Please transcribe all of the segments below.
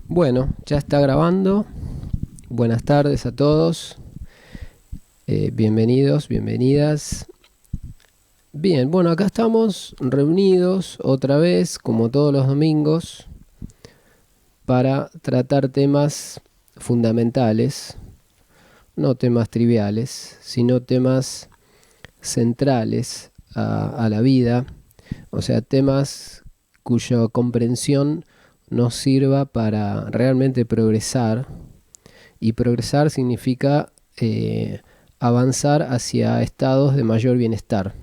Bueno, ya está grabando. Buenas tardes a todos. Bienvenidos, bienvenidas. Bien, bueno, acá estamos reunidos otra vez, como todos los domingos, para tratar temas fundamentales, no temas triviales, sino temas centrales a la vida, o sea, temas cuya comprensión nos sirva para realmente progresar. Y progresar significa avanzar hacia estados de mayor bienestar.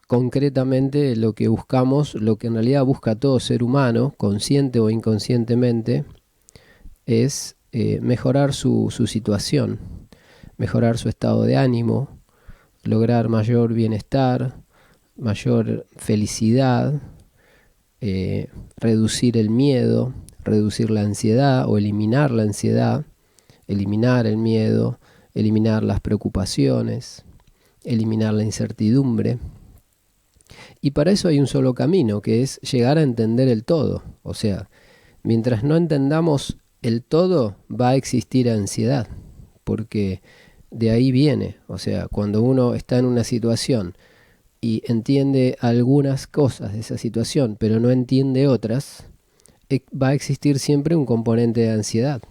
Concretamente lo que buscamos, lo que en realidad busca todo ser humano, consciente o inconscientemente, es mejorar su situación, mejorar su estado de ánimo, lograr mayor bienestar, mayor felicidad, reducir el miedo, reducir la ansiedad o eliminar la ansiedad, eliminar el miedo, eliminar las preocupaciones, eliminar la incertidumbre. Y para eso hay un solo camino, que es llegar a entender el todo. O sea, mientras no entendamos el todo, va a existir ansiedad, porque de ahí viene. O sea, cuando uno está en una situación y entiende algunas cosas de esa situación, pero no entiende otras, va a existir siempre un componente de ansiedad.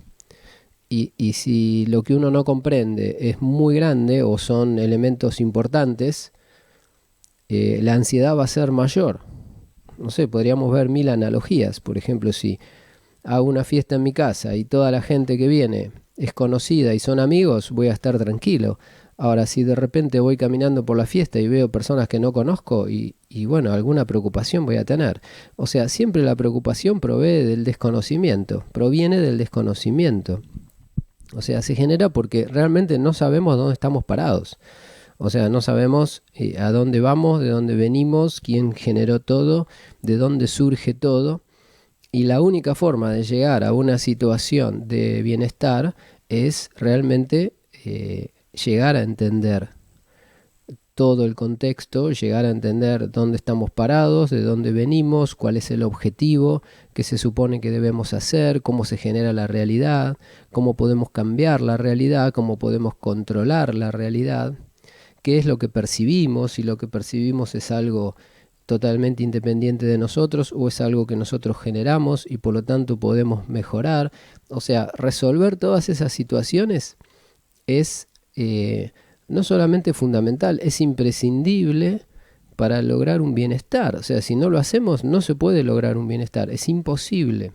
Y si lo que uno no comprende es muy grande o son elementos importantes, la ansiedad va a ser mayor. No sé, podríamos ver mil analogías. Por ejemplo, si hago una fiesta en mi casa y toda la gente que viene es conocida y son amigos, voy a estar tranquilo. Ahora, si de repente voy caminando por la fiesta y veo personas que no conozco y bueno, alguna preocupación voy a tener. O sea, siempre la preocupación proviene del desconocimiento. O sea, se genera porque realmente no sabemos dónde estamos parados. O sea, no sabemos a dónde vamos, de dónde venimos, quién generó todo, de dónde surge todo. Y la única forma de llegar a una situación de bienestar es realmente llegar a entender todo el contexto, llegar a entender dónde estamos parados, de dónde venimos, cuál es el objetivo, qué se supone que debemos hacer, cómo se genera la realidad, cómo podemos cambiar la realidad, cómo podemos controlar la realidad, qué es lo que percibimos, si lo que percibimos es algo totalmente independiente de nosotros o es algo que nosotros generamos y por lo tanto podemos mejorar. O sea, resolver todas esas situaciones es no solamente fundamental, es imprescindible para lograr un bienestar. O sea, si no lo hacemos, no se puede lograr un bienestar, es imposible.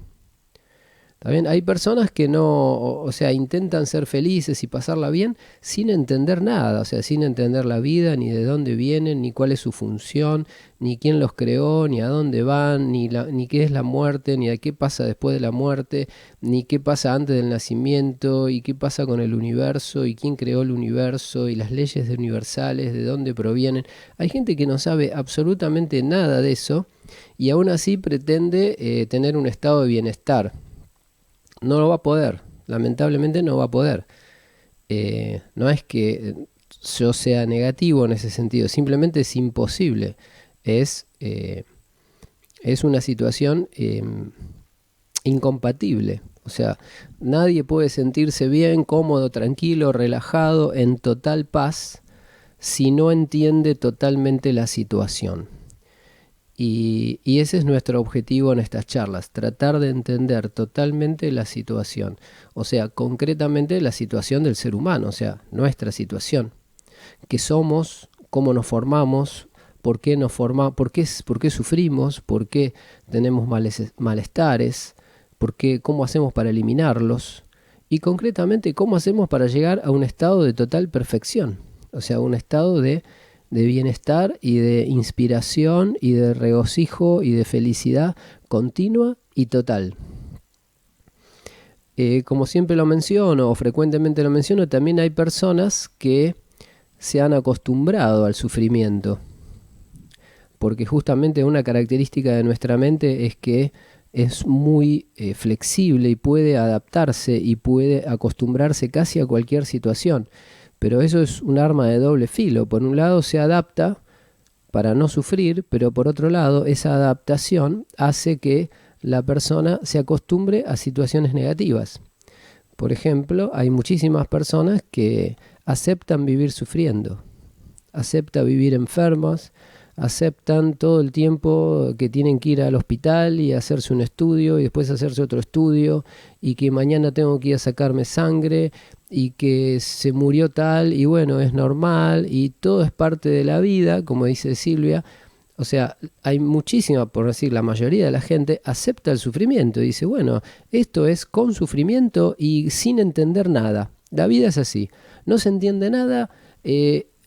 ¿Está bien? Hay personas que no, o sea, intentan ser felices y pasarla bien sin entender nada, o sea, sin entender la vida, ni de dónde vienen, ni cuál es su función, ni quién los creó, ni a dónde van, ni qué es la muerte, ni a qué pasa después de la muerte, ni qué pasa antes del nacimiento, y qué pasa con el universo, y quién creó el universo, y las leyes universales, de dónde provienen. Hay gente que no sabe absolutamente nada de eso, y aún así pretende tener un estado de bienestar. No lo va a poder, lamentablemente no va a poder. No es que yo sea negativo en ese sentido, simplemente es imposible. Es, eh, es una situación incompatible. O sea, nadie puede sentirse bien, cómodo, tranquilo, relajado, en total paz, si no entiende totalmente la situación. Y ese es nuestro objetivo en estas charlas, tratar de entender totalmente la situación, o sea, concretamente la situación del ser humano, o sea, nuestra situación, qué somos, cómo nos formamos, por qué nos formamos, por qué sufrimos, por qué tenemos malestares, cómo hacemos para eliminarlos y concretamente cómo hacemos para llegar a un estado de total perfección, o sea, un estado de bienestar y de inspiración y de regocijo y de felicidad continua y total. Como siempre lo menciono o frecuentemente lo menciono, también hay personas que se han acostumbrado al sufrimiento, porque justamente una característica de nuestra mente es que es muy flexible y puede adaptarse y puede acostumbrarse casi a cualquier situación. Pero eso es un arma de doble filo. Por un lado se adapta para no sufrir, pero por otro lado esa adaptación hace que la persona se acostumbre a situaciones negativas. Por ejemplo, hay muchísimas personas que aceptan vivir sufriendo, aceptan vivir enfermos, aceptan todo el tiempo que tienen que ir al hospital y hacerse un estudio y después hacerse otro estudio y que mañana tengo que ir a sacarme sangre y que se murió tal y bueno, es normal y todo es parte de la vida, como dice Silvia. O sea, hay muchísima, por decir la mayoría de la gente, acepta el sufrimiento y dice, bueno, esto es con sufrimiento y sin entender nada. La vida es así, no se entiende nada,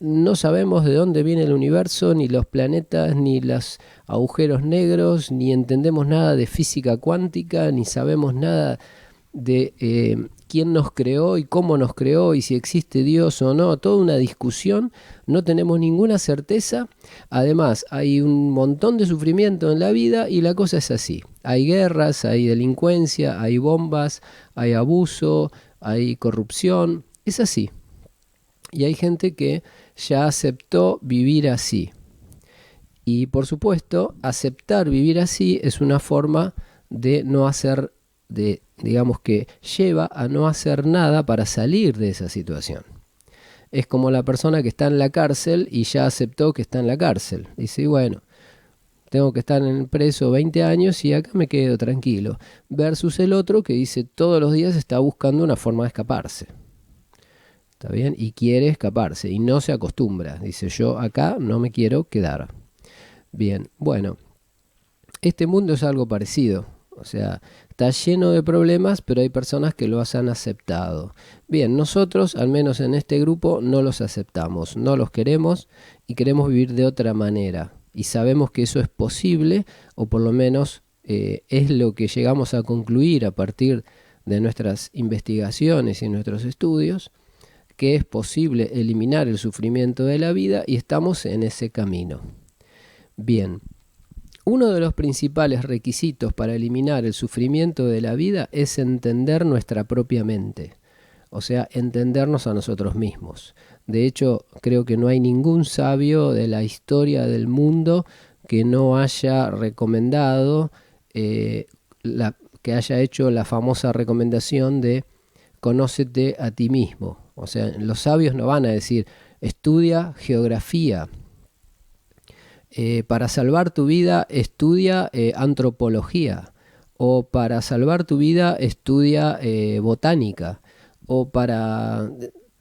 no sabemos de dónde viene el universo, ni los planetas, ni los agujeros negros, ni entendemos nada de física cuántica, ni sabemos nada de quién nos creó y cómo nos creó y si existe Dios o no, toda una discusión, no tenemos ninguna certeza. Además, hay un montón de sufrimiento en la vida y la cosa es así. Hay guerras, hay delincuencia, hay bombas, hay abuso, hay corrupción, es así. Y hay gente que ya aceptó vivir así. Y por supuesto, aceptar vivir así es una forma de no hacer, digamos que lleva a no hacer nada para salir de esa situación. Es como la persona que está en la cárcel y ya aceptó que está en la cárcel. Dice, bueno, tengo que estar en preso 20 años y acá me quedo tranquilo. Versus el otro que dice todos los días está buscando una forma de escaparse. ¿Está bien? Y quiere escaparse y no se acostumbra. Dice, yo acá no me quiero quedar. Bien, bueno, este mundo es algo parecido. O sea, está lleno de problemas, pero hay personas que los han aceptado. Bien, nosotros, al menos en este grupo, no los aceptamos, no los queremos y queremos vivir de otra manera. Y sabemos que eso es posible, o por lo menos es lo que llegamos a concluir a partir de nuestras investigaciones y nuestros estudios, que es posible eliminar el sufrimiento de la vida y estamos en ese camino. Bien, uno de los principales requisitos para eliminar el sufrimiento de la vida es entender nuestra propia mente, o sea, entendernos a nosotros mismos. De hecho, creo que no hay ningún sabio de la historia del mundo que no haya recomendado, que haya hecho la famosa recomendación de conócete a ti mismo. O sea, los sabios no van a decir, estudia geografía. Para salvar tu vida, estudia antropología. O para salvar tu vida, estudia botánica. O para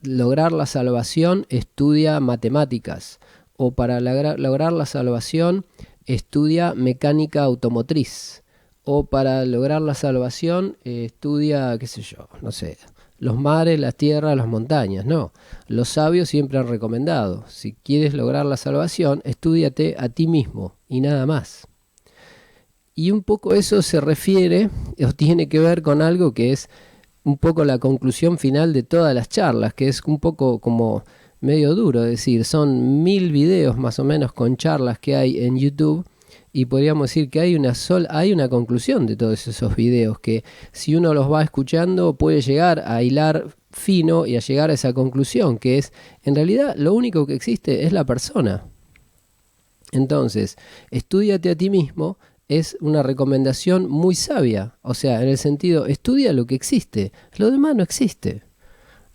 lograr la salvación, estudia matemáticas. O para lograr la salvación, estudia mecánica automotriz. O para lograr la salvación, estudia, qué sé yo, no sé, los mares, las tierras, las montañas. No, los sabios siempre han recomendado, si quieres lograr la salvación, estúdiate a ti mismo y nada más. Y un poco eso se refiere o tiene que ver con algo que es un poco la conclusión final de todas las charlas, que es un poco como medio duro decir, son 1000 videos más o menos con charlas que hay en YouTube. Y podríamos decir que hay una conclusión de todos esos videos que si uno los va escuchando puede llegar a hilar fino y a llegar a esa conclusión, que es, en realidad lo único que existe es la persona. Entonces, estúdiate a ti mismo es una recomendación muy sabia, o sea, en el sentido, estudia lo que existe, lo demás no existe.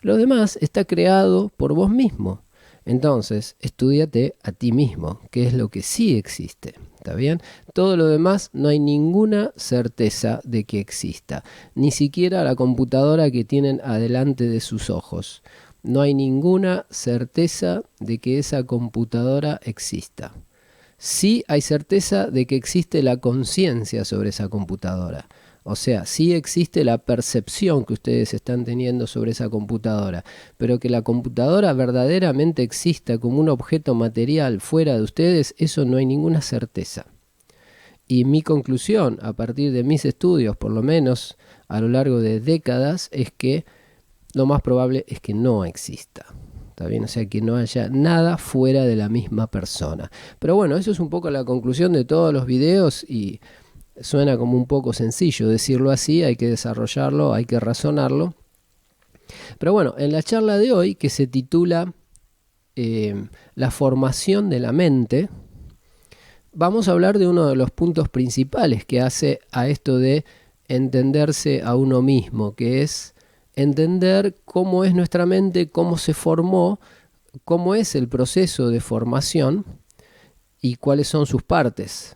Lo demás está creado por vos mismo. Entonces, estúdiate a ti mismo, que es lo que sí existe. ¿Está bien? Todo lo demás no hay ninguna certeza de que exista. Ni siquiera la computadora que tienen adelante de sus ojos. No hay ninguna certeza de que esa computadora exista. Sí hay certeza de que existe la conciencia sobre esa computadora. O sea, sí existe la percepción que ustedes están teniendo sobre esa computadora, pero que la computadora verdaderamente exista como un objeto material fuera de ustedes, eso no hay ninguna certeza. Y mi conclusión, a partir de mis estudios, por lo menos a lo largo de décadas, es que lo más probable es que no exista. ¿Está bien? O sea, que no haya nada fuera de la misma persona. Pero bueno, eso es un poco la conclusión de todos los videos y suena como un poco sencillo decirlo así, hay que desarrollarlo, hay que razonarlo. Pero bueno, en la charla de hoy, que se titula La formación de la mente, vamos a hablar de uno de los puntos principales que hace a esto de entenderse a uno mismo, que es entender cómo es nuestra mente, cómo se formó, cómo es el proceso de formación y cuáles son sus partes.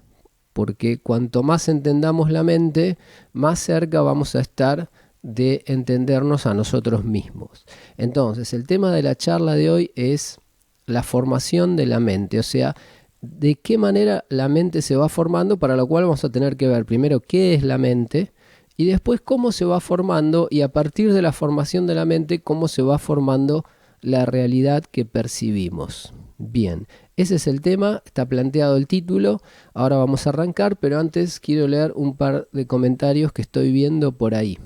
Porque cuanto más entendamos la mente, más cerca vamos a estar de entendernos a nosotros mismos. Entonces, el tema de la charla de hoy es la formación de la mente, o sea, de qué manera la mente se va formando, para lo cual vamos a tener que ver primero qué es la mente y después cómo se va formando, y a partir de la formación de la mente, cómo se va formando la realidad que percibimos. Bien, ese es el tema, está planteado el título, ahora vamos a arrancar, pero antes quiero leer un par de comentarios que estoy viendo por ahí.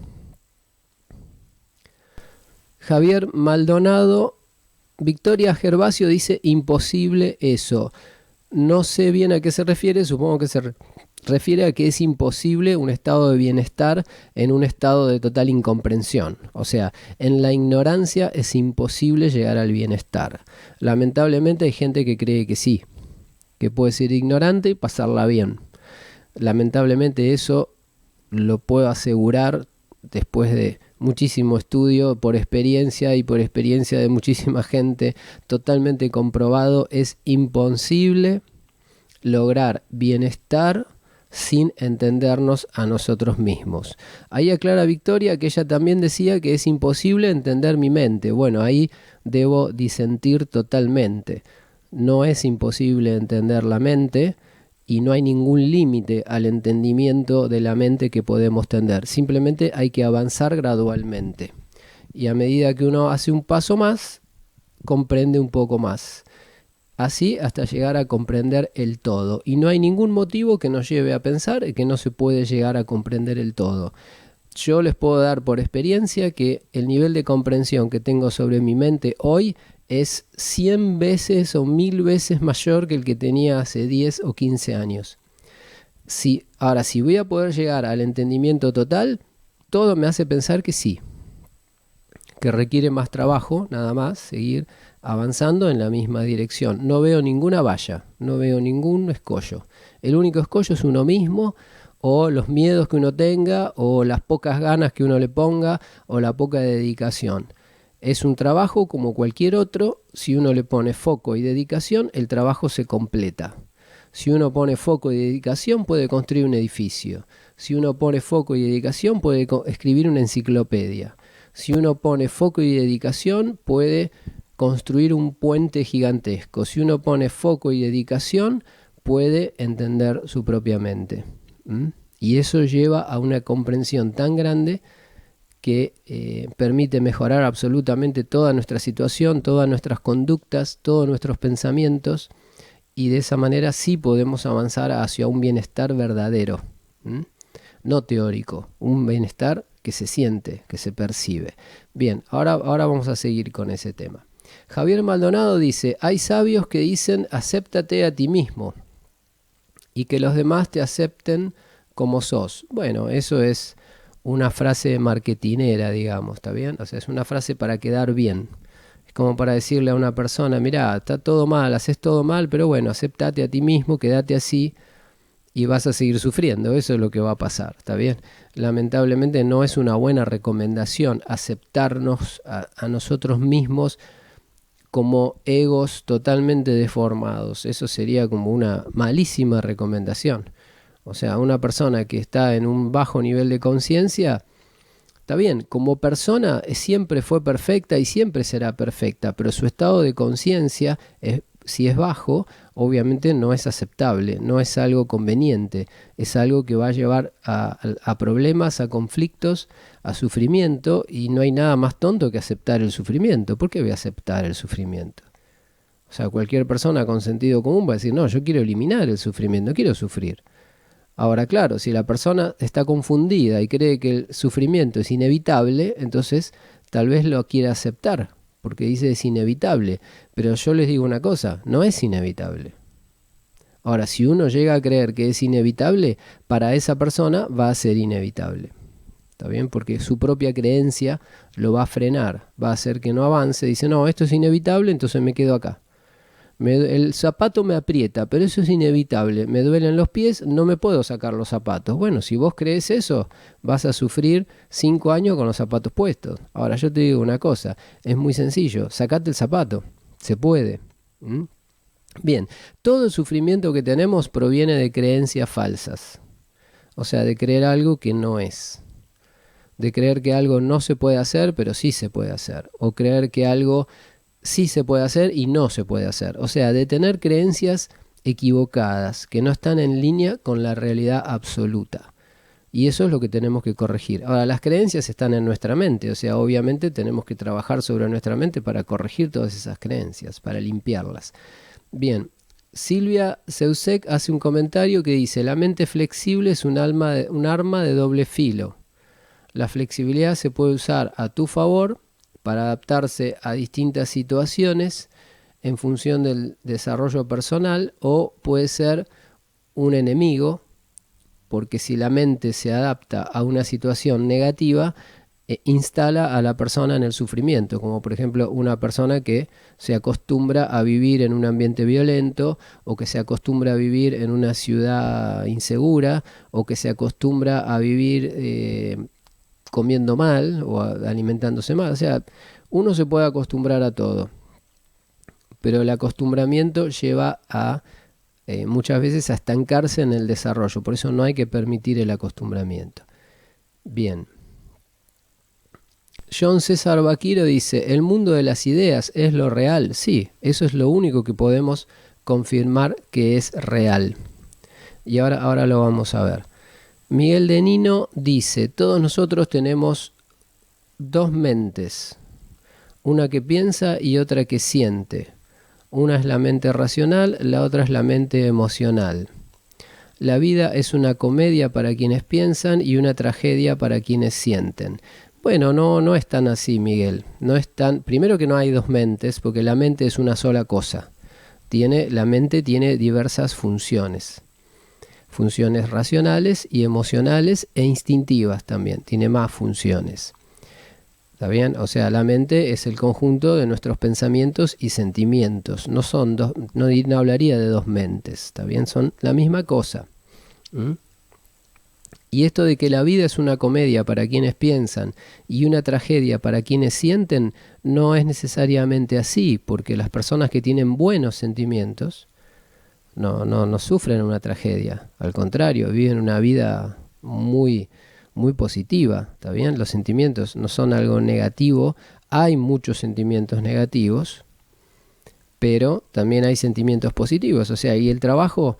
Javier Maldonado, Victoria Gervasio dice imposible eso. No sé bien a qué se refiere, supongo que se refiere a que es imposible un estado de bienestar en un estado de total incomprensión. O sea, en la ignorancia es imposible llegar al bienestar. Lamentablemente hay gente que cree que sí, que puede ser ignorante y pasarla bien. Lamentablemente eso lo puedo asegurar después de muchísimo estudio, por experiencia y por experiencia de muchísima gente, totalmente comprobado, es imposible lograr bienestar sin entendernos a nosotros mismos. Ahí aclara Victoria que ella también decía que es imposible entender mi mente. Bueno, ahí debo disentir totalmente. No es imposible entender la mente y no hay ningún límite al entendimiento de la mente que podemos tener. Simplemente hay que avanzar gradualmente. Y a medida que uno hace un paso más, comprende un poco más. Así hasta llegar a comprender el todo. Y no hay ningún motivo que nos lleve a pensar que no se puede llegar a comprender el todo. Yo les puedo dar por experiencia que el nivel de comprensión que tengo sobre mi mente hoy es 100 veces o 1000 veces mayor que el que tenía hace 10 o 15 años. Ahora, si voy a poder llegar al entendimiento total, todo me hace pensar que sí, que requiere más trabajo, nada más, seguir avanzando en la misma dirección. No veo ninguna valla, no veo ningún escollo. El único escollo es uno mismo, o los miedos que uno tenga, o las pocas ganas que uno le ponga, o la poca dedicación. Es un trabajo como cualquier otro. Si uno le pone foco y dedicación, el trabajo se completa. Si uno pone foco y dedicación, puede construir un edificio. Si uno pone foco y dedicación, puede escribir una enciclopedia. Si uno pone foco y dedicación, puede construir un puente gigantesco. Si uno pone foco y dedicación, puede entender su propia mente. Y eso lleva a una comprensión tan grande que permite mejorar absolutamente toda nuestra situación, todas nuestras conductas, todos nuestros pensamientos, y de esa manera sí podemos avanzar hacia un bienestar verdadero, no teórico, un bienestar que se siente, que se percibe. Bien, ahora vamos a seguir con ese tema. Javier Maldonado dice, hay sabios que dicen acéptate a ti mismo y que los demás te acepten como sos. Bueno, eso es una frase marketinera, digamos, ¿está bien? O sea, es una frase para quedar bien. Es como para decirle a una persona, mirá, está todo mal, haces todo mal, pero bueno, acéptate a ti mismo, quédate así y vas a seguir sufriendo. Eso es lo que va a pasar, ¿está bien? Lamentablemente no es una buena recomendación aceptarnos a nosotros mismos como egos totalmente deformados. Eso sería como una malísima recomendación. O sea, una persona que está en un bajo nivel de conciencia, está bien, como persona siempre fue perfecta y siempre será perfecta, pero su estado de conciencia, si es bajo, obviamente no es aceptable, no es algo conveniente, es algo que va a llevar a problemas, a conflictos, a sufrimiento, y no hay nada más tonto que aceptar el sufrimiento. ¿Por qué voy a aceptar el sufrimiento? O sea, cualquier persona con sentido común va a decir, no, yo quiero eliminar el sufrimiento, no quiero sufrir. Ahora, claro, si la persona está confundida y cree que el sufrimiento es inevitable, entonces tal vez lo quiera aceptar, porque dice es inevitable. Pero yo les digo una cosa, no es inevitable. Ahora, si uno llega a creer que es inevitable, para esa persona va a ser inevitable. ¿Está bien? Porque su propia creencia lo va a frenar, va a hacer que no avance. Dice, no, esto es inevitable, entonces me quedo acá. El zapato me aprieta, pero eso es inevitable. Me duelen los pies, no me puedo sacar los zapatos. Bueno, si vos crees eso, vas a sufrir 5 años con los zapatos puestos. Ahora yo te digo una cosa, es muy sencillo, sacate el zapato, se puede. ¿Mm? Bien, todo el sufrimiento que tenemos proviene de creencias falsas. O sea, de creer algo que no es. De creer que algo no se puede hacer, pero sí se puede hacer. O creer que algo sí se puede hacer y no se puede hacer. O sea, de tener creencias equivocadas, que no están en línea con la realidad absoluta. Y eso es lo que tenemos que corregir. Ahora, las creencias están en nuestra mente, o sea, obviamente tenemos que trabajar sobre nuestra mente para corregir todas esas creencias, para limpiarlas. Bien, Silvia Seusek hace un comentario que dice, la mente flexible es un arma de doble filo. La flexibilidad se puede usar a tu favor para adaptarse a distintas situaciones en función del desarrollo personal, o puede ser un enemigo, porque si la mente se adapta a una situación negativa, instala a la persona en el sufrimiento, como por ejemplo una persona que se acostumbra a vivir en un ambiente violento, o que se acostumbra a vivir en una ciudad insegura, o que se acostumbra a vivir comiendo mal o alimentándose mal. O sea, uno se puede acostumbrar a todo, pero el acostumbramiento lleva a muchas veces a estancarse en el desarrollo. Por eso no hay que permitir el acostumbramiento. Bien. John César Vaquiro dice, ¿el mundo de las ideas es lo real? Sí, eso es lo único que podemos confirmar que es real. Y ahora lo vamos a ver. Miguel de Nino dice, todos nosotros tenemos dos mentes, una que piensa y otra que siente. Una es la mente racional, la otra es la mente emocional. La vida es una comedia para quienes piensan y una tragedia para quienes sienten. Bueno, no es tan así, Miguel. No es tan. Primero que no hay dos mentes, porque la mente es una sola cosa. La mente tiene diversas funciones. Funciones racionales y emocionales e instintivas también. Tiene más funciones. ¿Está bien? O sea, la mente es el conjunto de nuestros pensamientos y sentimientos. No son dos, no hablaría de dos mentes. ¿Está bien? Son la misma cosa. ¿Mm? Y esto de que la vida es una comedia para quienes piensan y una tragedia para quienes sienten, no es necesariamente así, porque las personas que tienen buenos sentimientos no sufren una tragedia. Al contrario, viven una vida muy positiva. ¿Está bien? Los sentimientos no son algo negativo. Hay muchos sentimientos negativos, pero también hay sentimientos positivos. O sea, y el trabajo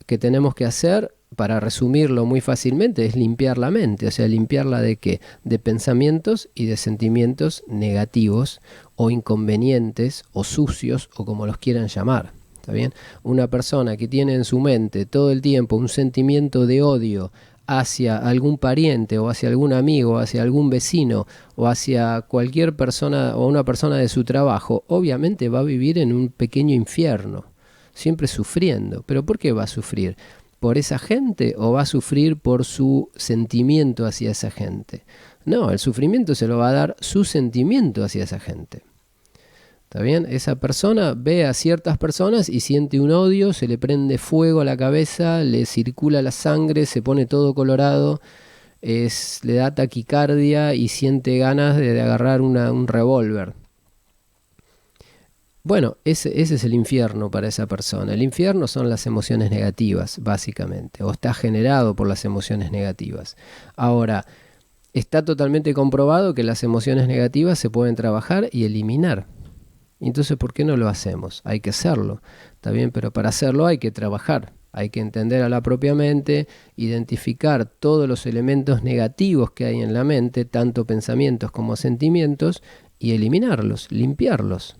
que tenemos que hacer, para resumirlo muy fácilmente, es limpiar la mente. O sea, limpiarla ¿de qué? De pensamientos y de sentimientos negativos o inconvenientes o sucios, o como los quieran llamar. ¿Está bien? Una persona que tiene en su mente todo el tiempo un sentimiento de odio hacia algún pariente o hacia algún amigo, o hacia algún vecino o hacia cualquier persona o una persona de su trabajo, obviamente va a vivir en un pequeño infierno, siempre sufriendo. ¿Pero por qué va a sufrir? ¿Por esa gente o va a sufrir por su sentimiento hacia esa gente? No, el sufrimiento se lo va a dar su sentimiento hacia esa gente. ¿Está bien? Esa persona ve a ciertas personas y siente un odio, se le prende fuego a la cabeza, le circula la sangre, se pone todo colorado, le da taquicardia y siente ganas de agarrar un revólver. Bueno, ese es el infierno para esa persona. El infierno son las emociones negativas, básicamente, o está generado por las emociones negativas. Ahora, está totalmente comprobado que las emociones negativas se pueden trabajar y eliminar. Entonces, ¿por qué no lo hacemos? Hay que hacerlo, ¿está bien? Pero para hacerlo hay que trabajar, hay que entender a la propia mente, identificar todos los elementos negativos que hay en la mente, tanto pensamientos como sentimientos, y eliminarlos, limpiarlos.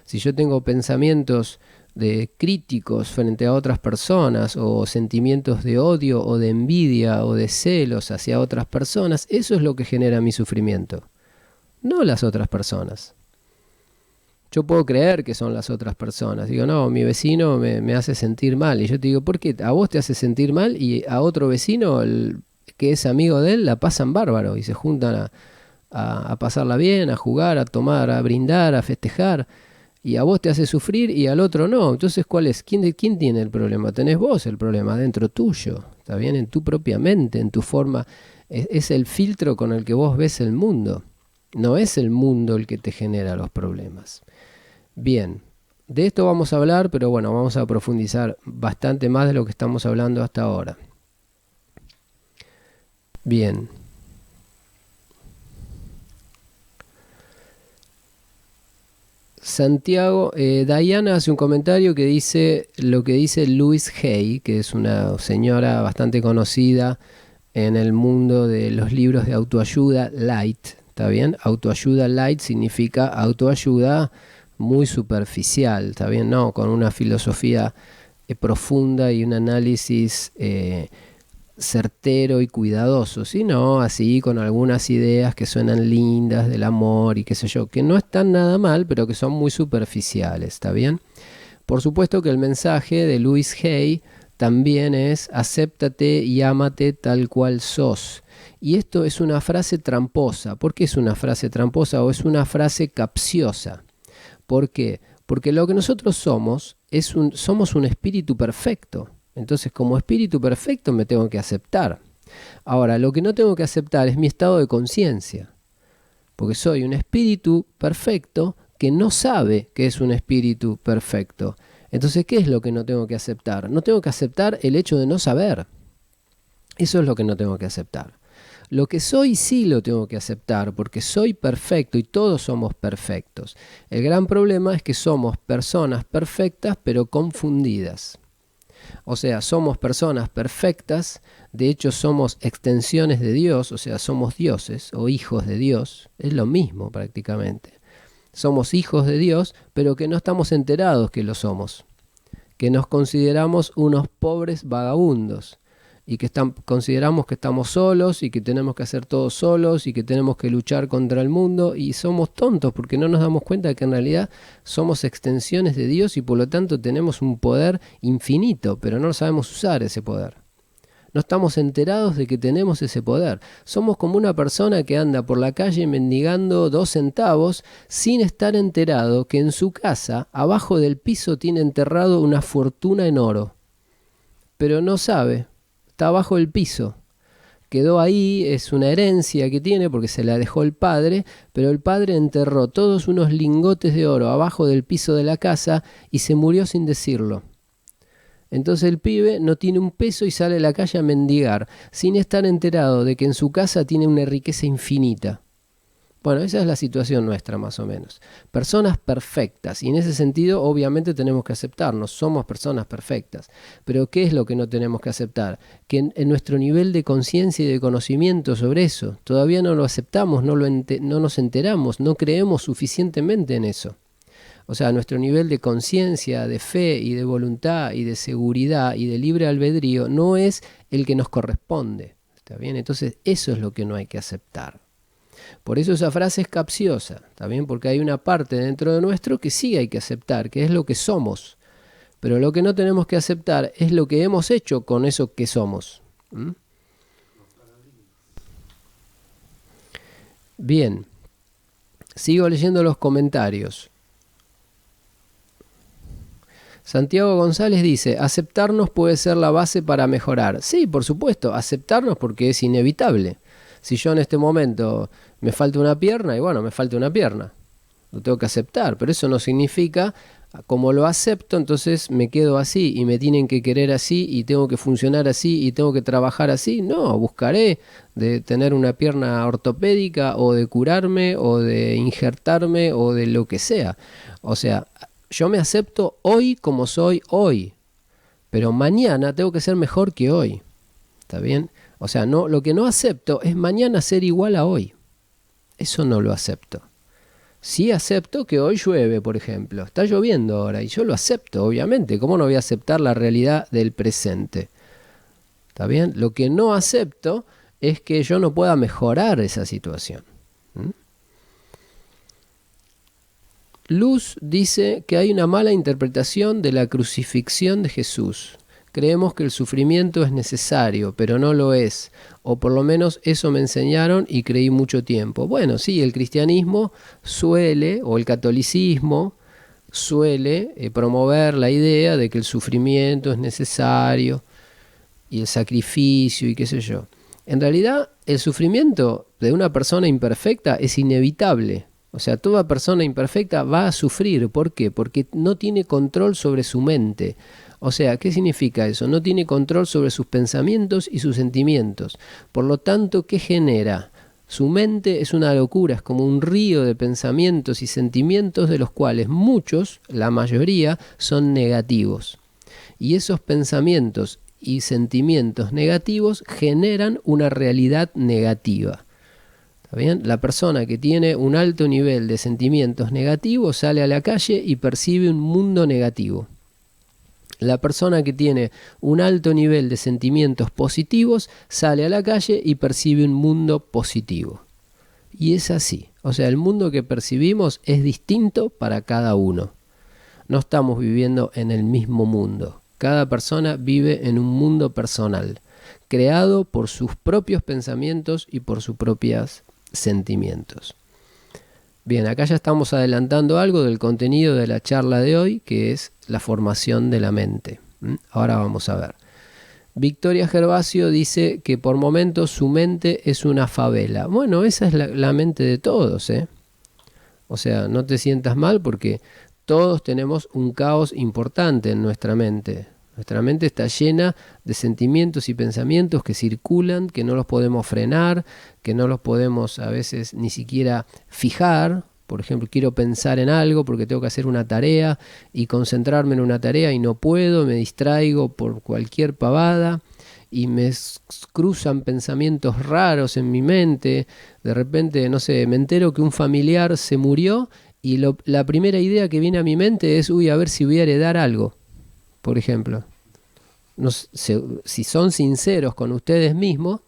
Si yo tengo pensamientos de críticos frente a otras personas, o sentimientos de odio o de envidia o de celos hacia otras personas, eso es lo que genera mi sufrimiento, no las otras personas. Yo puedo creer que son las otras personas. Digo, no, mi vecino me hace sentir mal. Y yo te digo, ¿por qué? A vos te hace sentir mal y a otro vecino, que es amigo de él, la pasan bárbaro y se juntan a pasarla bien, a jugar, a tomar, a brindar, a festejar. Y a vos te hace sufrir y al otro no. Entonces, ¿cuál es? ¿Quién tiene el problema? Tenés vos el problema dentro tuyo. ¿Está bien? En tu propia mente, en tu forma. Es el filtro con el que vos ves el mundo. No es el mundo el que te genera los problemas. Bien, de esto vamos a hablar, pero bueno, vamos a profundizar bastante más de lo que estamos hablando hasta ahora. Bien. Santiago, Diana hace un comentario que dice lo que dice Louise Hay, que es una señora bastante conocida en el mundo de los libros de autoayuda light, ¿está bien? Autoayuda light significa autoayuda muy superficial, ¿está bien? No, con una filosofía profunda y un análisis certero y cuidadoso, sino así con algunas ideas que suenan lindas del amor y qué sé yo, que no están nada mal, pero que son muy superficiales, ¿está bien? Por supuesto que el mensaje de Louise Hay también es acéptate y ámate tal cual sos. Y esto es una frase tramposa. ¿Por qué es una frase tramposa o es una frase capciosa? ¿Por qué? Porque lo que nosotros somos somos un espíritu perfecto. Entonces, como espíritu perfecto me tengo que aceptar. Ahora, lo que no tengo que aceptar es mi estado de conciencia. Porque soy un espíritu perfecto que no sabe que es un espíritu perfecto. Entonces, ¿qué es lo que no tengo que aceptar? No tengo que aceptar el hecho de no saber. Eso es lo que no tengo que aceptar. Lo que soy sí lo tengo que aceptar porque soy perfecto y todos somos perfectos. El gran problema es que somos personas perfectas pero confundidas. O sea, somos personas perfectas, de hecho somos extensiones de Dios, o sea, somos dioses o hijos de Dios, es lo mismo prácticamente. Somos hijos de Dios, pero que no estamos enterados que lo somos, que nos consideramos unos pobres vagabundos y que consideramos que estamos solos y que tenemos que hacer todo solos y que tenemos que luchar contra el mundo y somos tontos porque no nos damos cuenta de que en realidad somos extensiones de Dios y por lo tanto tenemos un poder infinito, pero no sabemos usar ese poder. No estamos enterados de que tenemos ese poder. Somos como una persona que anda por la calle mendigando 2 centavos sin estar enterado que en su casa, abajo del piso, tiene enterrado una fortuna en oro. Pero no sabe. Está abajo del piso, quedó ahí, es una herencia que tiene porque se la dejó el padre, pero el padre enterró todos unos lingotes de oro abajo del piso de la casa y se murió sin decirlo. Entonces el pibe no tiene un peso y sale a la calle a mendigar, sin estar enterado de que en su casa tiene una riqueza infinita. Bueno, esa es la situación nuestra más o menos. Personas perfectas, y en ese sentido obviamente tenemos que aceptarnos, somos personas perfectas. Pero ¿qué es lo que no tenemos que aceptar? Que en nuestro nivel de conciencia y de conocimiento sobre eso, todavía no lo aceptamos, no nos enteramos, no creemos suficientemente en eso. O sea, nuestro nivel de conciencia, de fe y de voluntad y de seguridad y de libre albedrío no es el que nos corresponde. ¿Está bien? Entonces eso es lo que no hay que aceptar. Por eso esa frase es capciosa, ¿está bien? Porque hay una parte dentro de nuestro que sí hay que aceptar, que es lo que somos. Pero lo que no tenemos que aceptar es lo que hemos hecho con eso que somos. ¿Mm? Bien, sigo leyendo los comentarios. Santiago González dice, aceptarnos puede ser la base para mejorar. Sí, por supuesto, aceptarnos porque es inevitable. Si yo en este momento me falta una pierna, y bueno, me falta una pierna, lo tengo que aceptar, pero eso no significa, como lo acepto, entonces me quedo así y me tienen que querer así y tengo que funcionar así y tengo que trabajar así. No, buscaré de tener una pierna ortopédica o de curarme o de injertarme o de lo que sea. O sea, yo me acepto hoy como soy hoy, pero mañana tengo que ser mejor que hoy. ¿Está bien? O sea, no, lo que no acepto es mañana ser igual a hoy. Eso no lo acepto. Sí acepto que hoy llueve, por ejemplo. Está lloviendo ahora y yo lo acepto, obviamente. ¿Cómo no voy a aceptar la realidad del presente? ¿Está bien? Lo que no acepto es que yo no pueda mejorar esa situación. ¿Mm? Luz dice que hay una mala interpretación de la crucifixión de Jesús. Creemos que el sufrimiento es necesario, pero no lo es. O por lo menos eso me enseñaron y creí mucho tiempo. Bueno, sí, el cristianismo suele, o el catolicismo, suele promover la idea de que el sufrimiento es necesario y el sacrificio y qué sé yo. En realidad, el sufrimiento de una persona imperfecta es inevitable. O sea, toda persona imperfecta va a sufrir. ¿Por qué? Porque no tiene control sobre su mente. O sea, ¿qué significa eso? No tiene control sobre sus pensamientos y sus sentimientos. Por lo tanto, ¿qué genera? Su mente es una locura, es como un río de pensamientos y sentimientos de los cuales muchos, la mayoría, son negativos. Y esos pensamientos y sentimientos negativos generan una realidad negativa. ¿Está bien? La persona que tiene un alto nivel de sentimientos negativos sale a la calle y percibe un mundo negativo. La persona que tiene un alto nivel de sentimientos positivos sale a la calle y percibe un mundo positivo. Y es así. O sea, el mundo que percibimos es distinto para cada uno. No estamos viviendo en el mismo mundo. Cada persona vive en un mundo personal, creado por sus propios pensamientos y por sus propios sentimientos. Bien, acá ya estamos adelantando algo del contenido de la charla de hoy, que es la formación de la mente. Ahora vamos a ver. Victoria Gervasio dice que por momentos su mente es una favela. Bueno, esa es la mente de todos, ¿eh? O sea, no te sientas mal porque todos tenemos un caos importante en nuestra mente. Nuestra mente está llena de sentimientos y pensamientos que circulan, que no los podemos frenar, que no los podemos a veces ni siquiera fijar. Por ejemplo, quiero pensar en algo porque tengo que hacer una tarea y concentrarme en una tarea y no puedo, me distraigo por cualquier pavada y me cruzan pensamientos raros en mi mente. De repente, no sé, me entero que un familiar se murió y la primera idea que viene a mi mente es, a ver si voy a heredar algo. Por ejemplo, si son sinceros con ustedes mismos,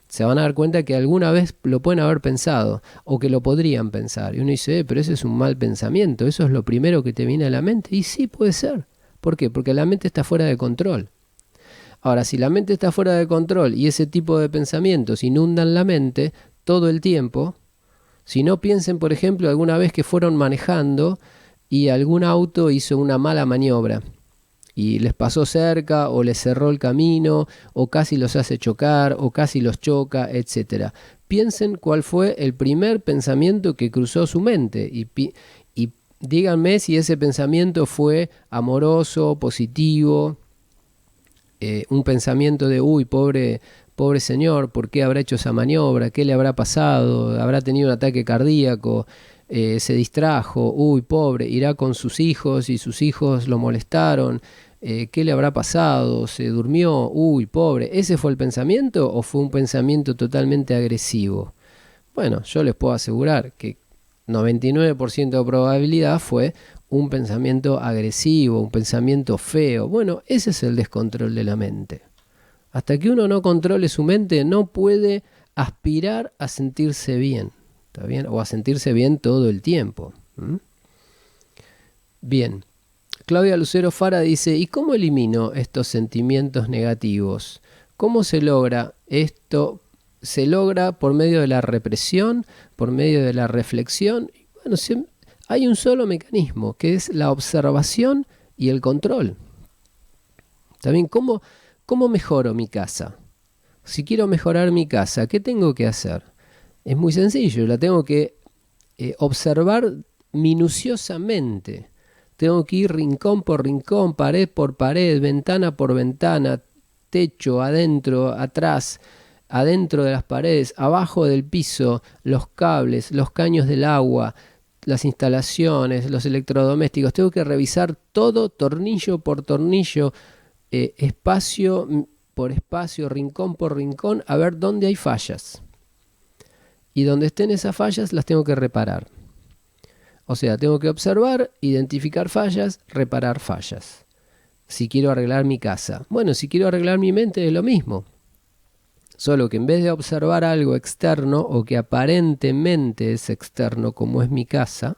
se van a dar cuenta que alguna vez lo pueden haber pensado o que lo podrían pensar. Y uno dice, pero ese es un mal pensamiento, eso es lo primero que te viene a la mente. Y sí, puede ser. ¿Por qué? Porque la mente está fuera de control. Ahora, si la mente está fuera de control y ese tipo de pensamientos inundan la mente todo el tiempo, si no, piensen, por ejemplo, alguna vez que fueron manejando y algún auto hizo una mala maniobra y les pasó cerca o les cerró el camino o casi los hace chocar o casi los choca, etc. Piensen cuál fue el primer pensamiento que cruzó su mente y díganme si ese pensamiento fue amoroso, positivo, un pensamiento de pobre señor, ¿por qué habrá hecho esa maniobra? ¿Qué le habrá pasado? ¿Habrá tenido un ataque cardíaco? Se distrajo, pobre, irá con sus hijos y sus hijos lo molestaron. ¿Qué le habrá pasado? ¿Se durmió? Pobre. ¿Ese fue el pensamiento o fue un pensamiento totalmente agresivo? Bueno, yo les puedo asegurar que 99% de probabilidad fue un pensamiento agresivo, un pensamiento feo. Bueno, ese es el descontrol de la mente. Hasta que uno no controle su mente, no puede aspirar a sentirse bien, ¿está bien? O a sentirse bien todo el tiempo. Bien. Claudia Lucero Fara dice, ¿y cómo elimino estos sentimientos negativos? ¿Cómo se logra esto? ¿Se logra por medio de la represión, por medio de la reflexión? Bueno, hay un solo mecanismo, que es la observación y el control. También, ¿cómo mejoro mi casa? Si quiero mejorar mi casa, ¿qué tengo que hacer? Es muy sencillo, la tengo que observar minuciosamente. Tengo que ir rincón por rincón, pared por pared, ventana por ventana, techo, adentro, atrás, adentro de las paredes, abajo del piso, los cables, los caños del agua, las instalaciones, los electrodomésticos. Tengo que revisar todo, tornillo por tornillo, espacio por espacio, rincón por rincón, a ver dónde hay fallas. Y donde estén esas fallas las tengo que reparar. O sea, tengo que observar, identificar fallas, reparar fallas. Si quiero arreglar mi casa. Bueno, si quiero arreglar mi mente es lo mismo. Solo que en vez de observar algo externo o que aparentemente es externo como es mi casa,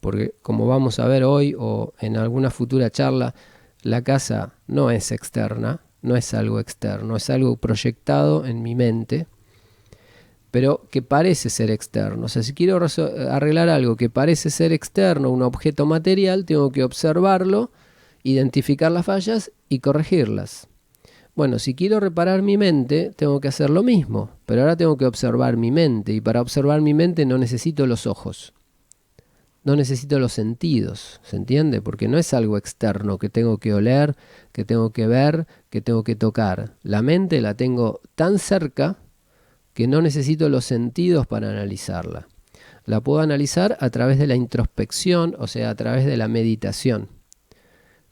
porque como vamos a ver hoy o en alguna futura charla, la casa no es externa, no es algo externo, es algo proyectado en mi mente. pero que parece ser externo. O sea, si quiero arreglar algo que parece ser externo, un objeto material, tengo que observarlo, identificar las fallas y corregirlas. Bueno, si quiero reparar mi mente, tengo que hacer lo mismo, pero ahora tengo que observar mi mente, y para observar mi mente no necesito los ojos, no necesito los sentidos, ¿se entiende? Porque no es algo externo que tengo que oler, que tengo que ver, que tengo que tocar. La mente la tengo tan cerca que no necesito los sentidos para analizarla. La puedo analizar a través de la introspección, o sea, a través de la meditación.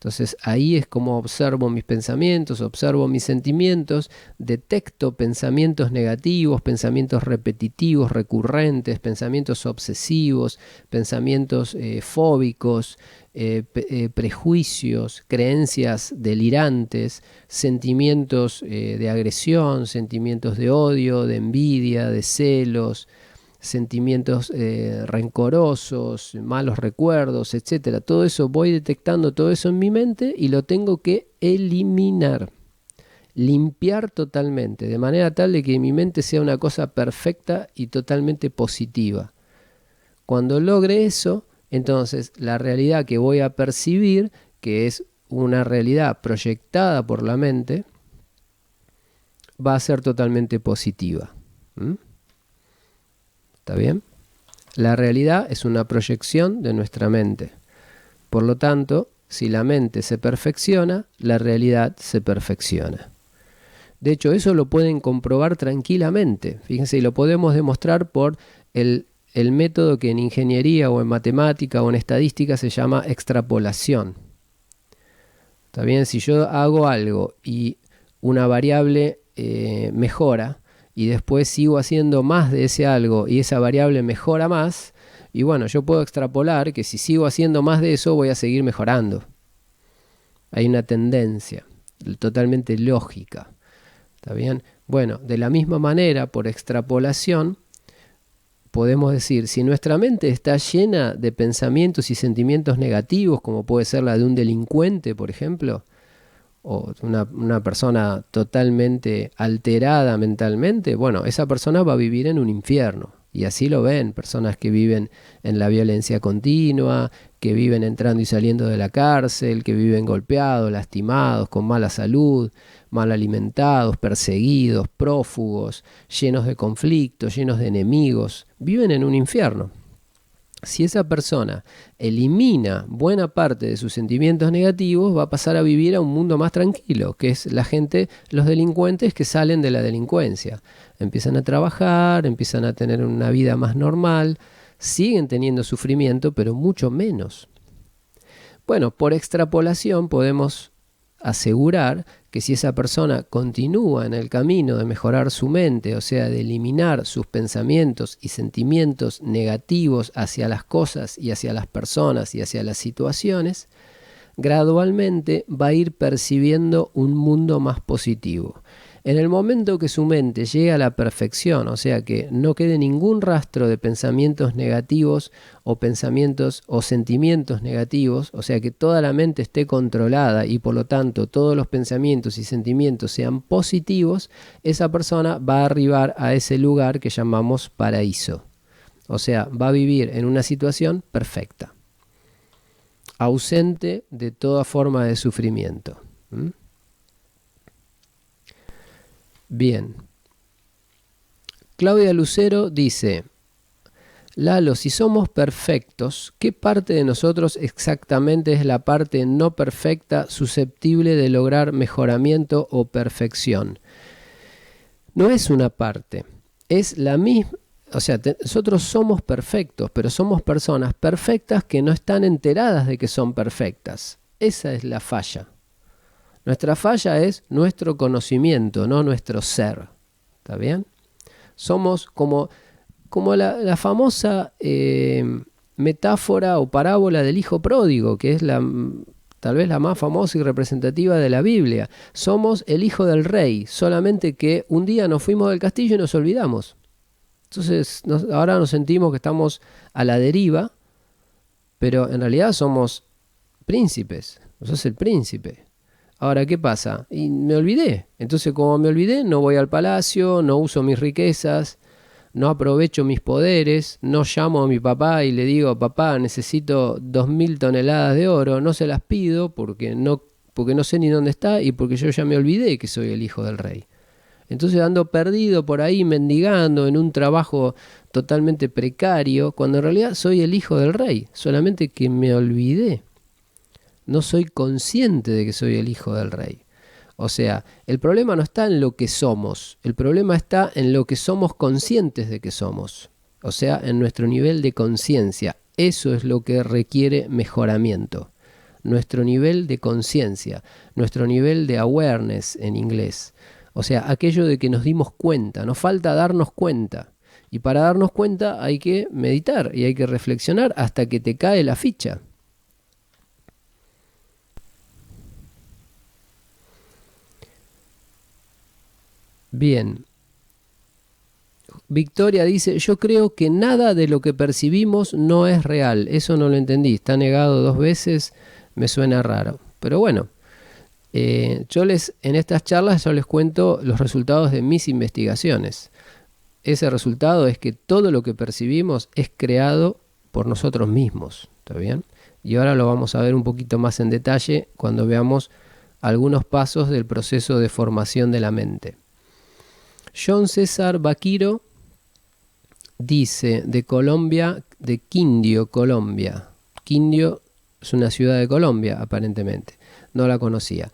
Entonces ahí es como observo mis pensamientos, observo mis sentimientos, detecto pensamientos negativos, pensamientos repetitivos, recurrentes, pensamientos obsesivos, pensamientos fóbicos, prejuicios, creencias delirantes, sentimientos de agresión, sentimientos de odio, de envidia, de celos, sentimientos rencorosos, malos recuerdos, etcétera. Todo eso voy detectando, todo eso en mi mente, y lo tengo que eliminar, limpiar totalmente, de manera tal de que mi mente sea una cosa perfecta y totalmente positiva. Cuando logre eso, entonces la realidad que voy a percibir, que es una realidad proyectada por la mente, va a ser totalmente positiva. ¿Está bien? La realidad es una proyección de nuestra mente. Por lo tanto, si la mente se perfecciona, la realidad se perfecciona. De hecho, eso lo pueden comprobar tranquilamente. Fíjense, y lo podemos demostrar por el método que en ingeniería o en matemática o en estadística se llama extrapolación. ¿Está bien? Si yo hago algo y una variable mejora, y después sigo haciendo más de ese algo y esa variable mejora más, y bueno, yo puedo extrapolar que si sigo haciendo más de eso voy a seguir mejorando. Hay una tendencia totalmente lógica. ¿Está bien? Bueno, de la misma manera, por extrapolación, podemos decir, si nuestra mente está llena de pensamientos y sentimientos negativos, como puede ser la de un delincuente, por ejemplo, o una persona totalmente alterada mentalmente, bueno, esa persona va a vivir en un infierno. Y así lo ven, personas que viven en la violencia continua, que viven entrando y saliendo de la cárcel, que viven golpeados, lastimados, con mala salud, mal alimentados, perseguidos, prófugos, llenos de conflictos, llenos de enemigos, viven en un infierno. Si esa persona elimina buena parte de sus sentimientos negativos, va a pasar a vivir a un mundo más tranquilo, que es la gente, los delincuentes que salen de la delincuencia. Empiezan a trabajar, empiezan a tener una vida más normal, siguen teniendo sufrimiento, pero mucho menos. Bueno, por extrapolación podemos asegurar que si esa persona continúa en el camino de mejorar su mente, o sea, de eliminar sus pensamientos y sentimientos negativos hacia las cosas y hacia las personas y hacia las situaciones, gradualmente va a ir percibiendo un mundo más positivo. En el momento que su mente llegue a la perfección, o sea que no quede ningún rastro de pensamientos negativos o pensamientos o sentimientos negativos, o sea que toda la mente esté controlada y por lo tanto todos los pensamientos y sentimientos sean positivos, esa persona va a arribar a ese lugar que llamamos paraíso. O sea, va a vivir en una situación perfecta, ausente de toda forma de sufrimiento. Bien. Claudia Lucero dice: Lalo, si somos perfectos, ¿qué parte de nosotros exactamente es la parte no perfecta susceptible de lograr mejoramiento o perfección? No es una parte, es la misma. O sea, nosotros somos perfectos, pero somos personas perfectas que no están enteradas de que son perfectas. Esa es la falla. Nuestra falla es nuestro conocimiento, no nuestro ser. ¿Está bien? Somos como la famosa metáfora o parábola del hijo pródigo, que es tal vez la más famosa y representativa de la Biblia. Somos el hijo del rey, solamente que un día nos fuimos del castillo y nos olvidamos. Entonces ahora nos sentimos que estamos a la deriva, pero en realidad somos príncipes. Sos el príncipe. Ahora, ¿qué pasa? Y me olvidé. Entonces, como me olvidé, no voy al palacio, no uso mis riquezas. no aprovecho mis poderes, no llamo a mi papá y le digo, papá, necesito 2000 toneladas de oro, no se las pido porque no sé ni dónde está y porque yo ya me olvidé que soy el hijo del rey. Entonces ando perdido por ahí mendigando en un trabajo totalmente precario, cuando en realidad soy el hijo del rey, solamente que me olvidé. No soy consciente de que soy el hijo del rey. O sea, el problema no está en lo que somos, el problema está en lo que somos conscientes de que somos. O sea, en nuestro nivel de conciencia. Eso es lo que requiere mejoramiento. Nuestro nivel de conciencia, nuestro nivel de awareness en inglés. O sea, aquello de que nos dimos cuenta, nos falta darnos cuenta. Y para darnos cuenta hay que meditar y hay que reflexionar hasta que te cae la ficha. Bien. Victoria dice, yo creo que nada de lo que percibimos no es real. Eso no lo entendí. Está negado 2 veces, me suena raro. Pero bueno, en estas charlas yo les cuento los resultados de mis investigaciones. Ese resultado es que todo lo que percibimos es creado por nosotros mismos. ¿Está bien? Y ahora lo vamos a ver un poquito más en detalle cuando veamos algunos pasos del proceso de formación de la mente. John César Vaquiro dice de Colombia, de Quindio, Colombia. Quindio es una ciudad de Colombia, aparentemente. No la conocía.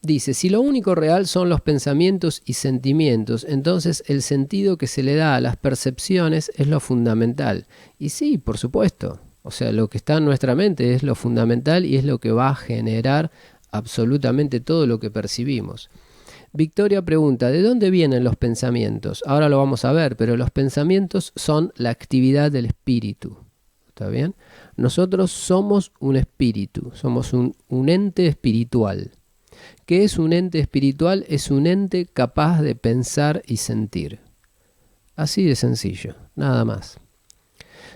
Dice, si lo único real son los pensamientos y sentimientos, entonces el sentido que se le da a las percepciones es lo fundamental. Y sí, por supuesto. O sea, lo que está en nuestra mente es lo fundamental y es lo que va a generar absolutamente todo lo que percibimos. Victoria pregunta, ¿de dónde vienen los pensamientos? Ahora lo vamos a ver, pero los pensamientos son la actividad del espíritu. ¿Está bien? Nosotros somos un espíritu, somos un ente espiritual. ¿Qué es un ente espiritual? Es un ente capaz de pensar y sentir. Así de sencillo, nada más.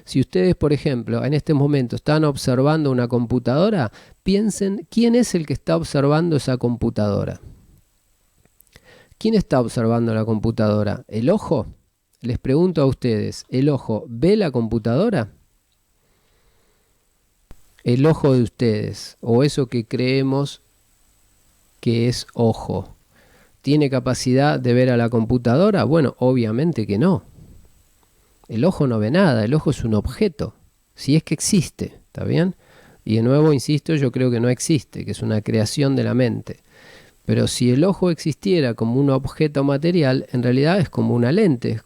Si ustedes, por ejemplo, en este momento están observando una computadora, piensen quién es el que está observando esa computadora. ¿Quién está observando la computadora? ¿El ojo? Les pregunto a ustedes, ¿el ojo ve la computadora? El ojo de ustedes, o eso que creemos que es ojo, ¿tiene capacidad de ver a la computadora? Bueno, obviamente que no. El ojo no ve nada, el ojo es un objeto, si es que existe, ¿está bien? Y de nuevo, insisto, yo creo que no existe, que es una creación de la mente. Pero si el ojo existiera como un objeto material, en realidad es como una lente,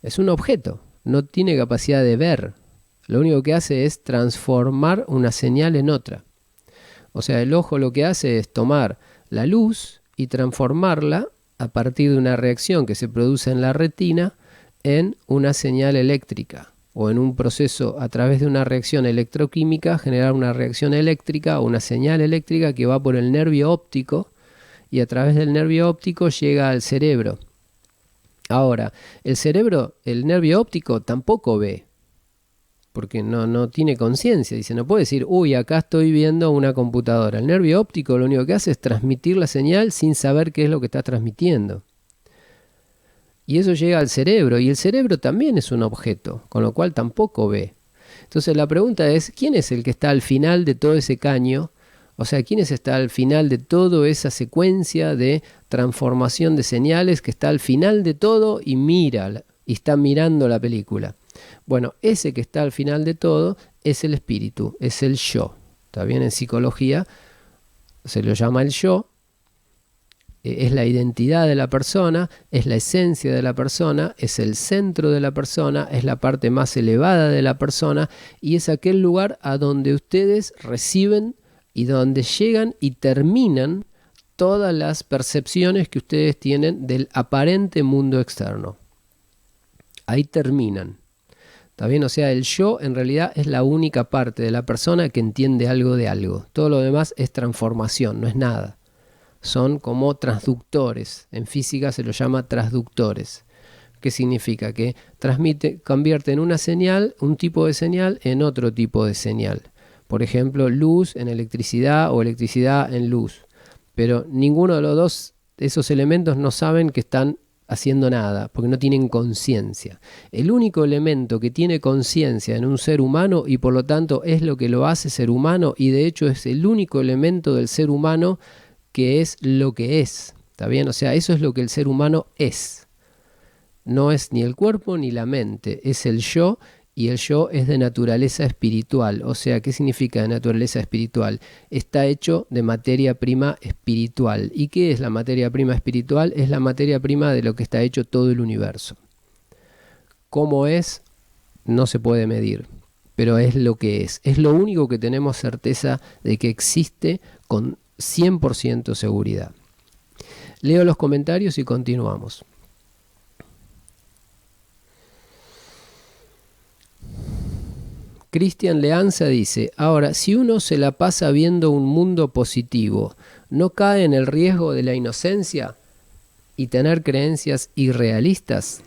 es un objeto, no tiene capacidad de ver. Lo único que hace es transformar una señal en otra. O sea, el ojo lo que hace es tomar la luz y transformarla a partir de una reacción que se produce en la retina en una señal eléctrica. O en un proceso a través de una reacción electroquímica, generar una reacción eléctrica o una señal eléctrica que va por el nervio óptico y a través del nervio óptico llega al cerebro. Ahora, el nervio óptico tampoco ve, porque no tiene conciencia. Dice, no puede decir, uy, acá estoy viendo una computadora. El nervio óptico lo único que hace es transmitir la señal sin saber qué es lo que está transmitiendo. Y eso llega al cerebro, y el cerebro también es un objeto, con lo cual tampoco ve. Entonces la pregunta es, ¿quién es el que está al final de todo ese caño? O sea, ¿quién está al final de toda esa secuencia de transformación de señales que está al final de todo y mira, y está mirando la película? Bueno, ese que está al final de todo es el espíritu, es el yo. ¿Está bien? En psicología se lo llama el yo. Es la identidad de la persona, es la esencia de la persona, es el centro de la persona, es la parte más elevada de la persona y es aquel lugar a donde ustedes reciben y donde llegan y terminan todas las percepciones que ustedes tienen del aparente mundo externo. Ahí terminan. ¿Está bien? O sea, el yo en realidad es la única parte de la persona que entiende algo de algo. Todo lo demás es transformación, no es nada. Son como transductores. En física se los llama transductores. ¿Qué significa? Que convierte en una señal, un tipo de señal, en otro tipo de señal. Por ejemplo, luz en electricidad o electricidad en luz. Pero ninguno de los dos, esos elementos, no saben que están haciendo nada, porque no tienen conciencia. El único elemento que tiene conciencia en un ser humano y por lo tanto es lo que lo hace ser humano y de hecho es el único elemento del ser humano que es lo que es. ¿Está bien? O sea, eso es lo que el ser humano es. No es ni el cuerpo ni la mente, es el yo. Y el yo es de naturaleza espiritual. O sea, ¿qué significa de naturaleza espiritual? Está hecho de materia prima espiritual. ¿Y qué es la materia prima espiritual? Es la materia prima de lo que está hecho todo el universo. ¿Cómo es? No se puede medir, pero es lo que es. Es lo único que tenemos certeza de que existe con 100% seguridad. Leo los comentarios y continuamos. Cristian Leanza dice, ahora, si uno se la pasa viendo un mundo positivo, ¿no cae en el riesgo de la inocencia y tener creencias irrealistas?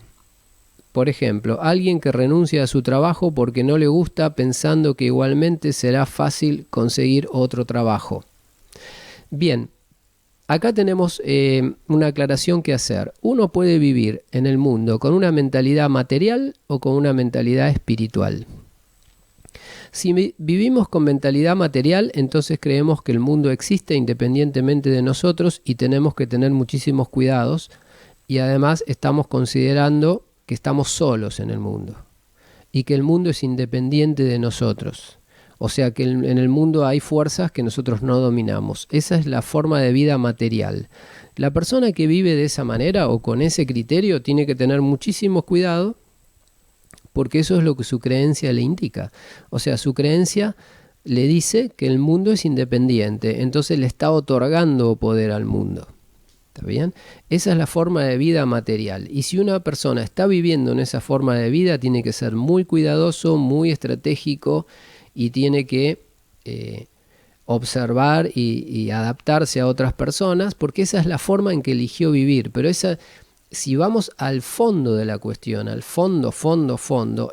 Por ejemplo, alguien que renuncia a su trabajo porque no le gusta pensando que igualmente será fácil conseguir otro trabajo. Bien, acá tenemos una aclaración que hacer. Uno puede vivir en el mundo con una mentalidad material o con una mentalidad espiritual. Si vivimos con mentalidad material, entonces creemos que el mundo existe independientemente de nosotros y tenemos que tener muchísimos cuidados y además estamos considerando que estamos solos en el mundo y que el mundo es independiente de nosotros. O sea que en el mundo hay fuerzas que nosotros no dominamos. Esa es la forma de vida material. La persona que vive de esa manera o con ese criterio tiene que tener muchísimo cuidado porque eso es lo que su creencia le indica. O sea, su creencia le dice que el mundo es independiente, entonces le está otorgando poder al mundo. ¿Está bien? Esa es la forma de vida material. Y si una persona está viviendo en esa forma de vida, tiene que ser muy cuidadoso, muy estratégico y tiene que observar y adaptarse a otras personas, porque esa es la forma en que eligió vivir. Pero si vamos al fondo de la cuestión, al fondo,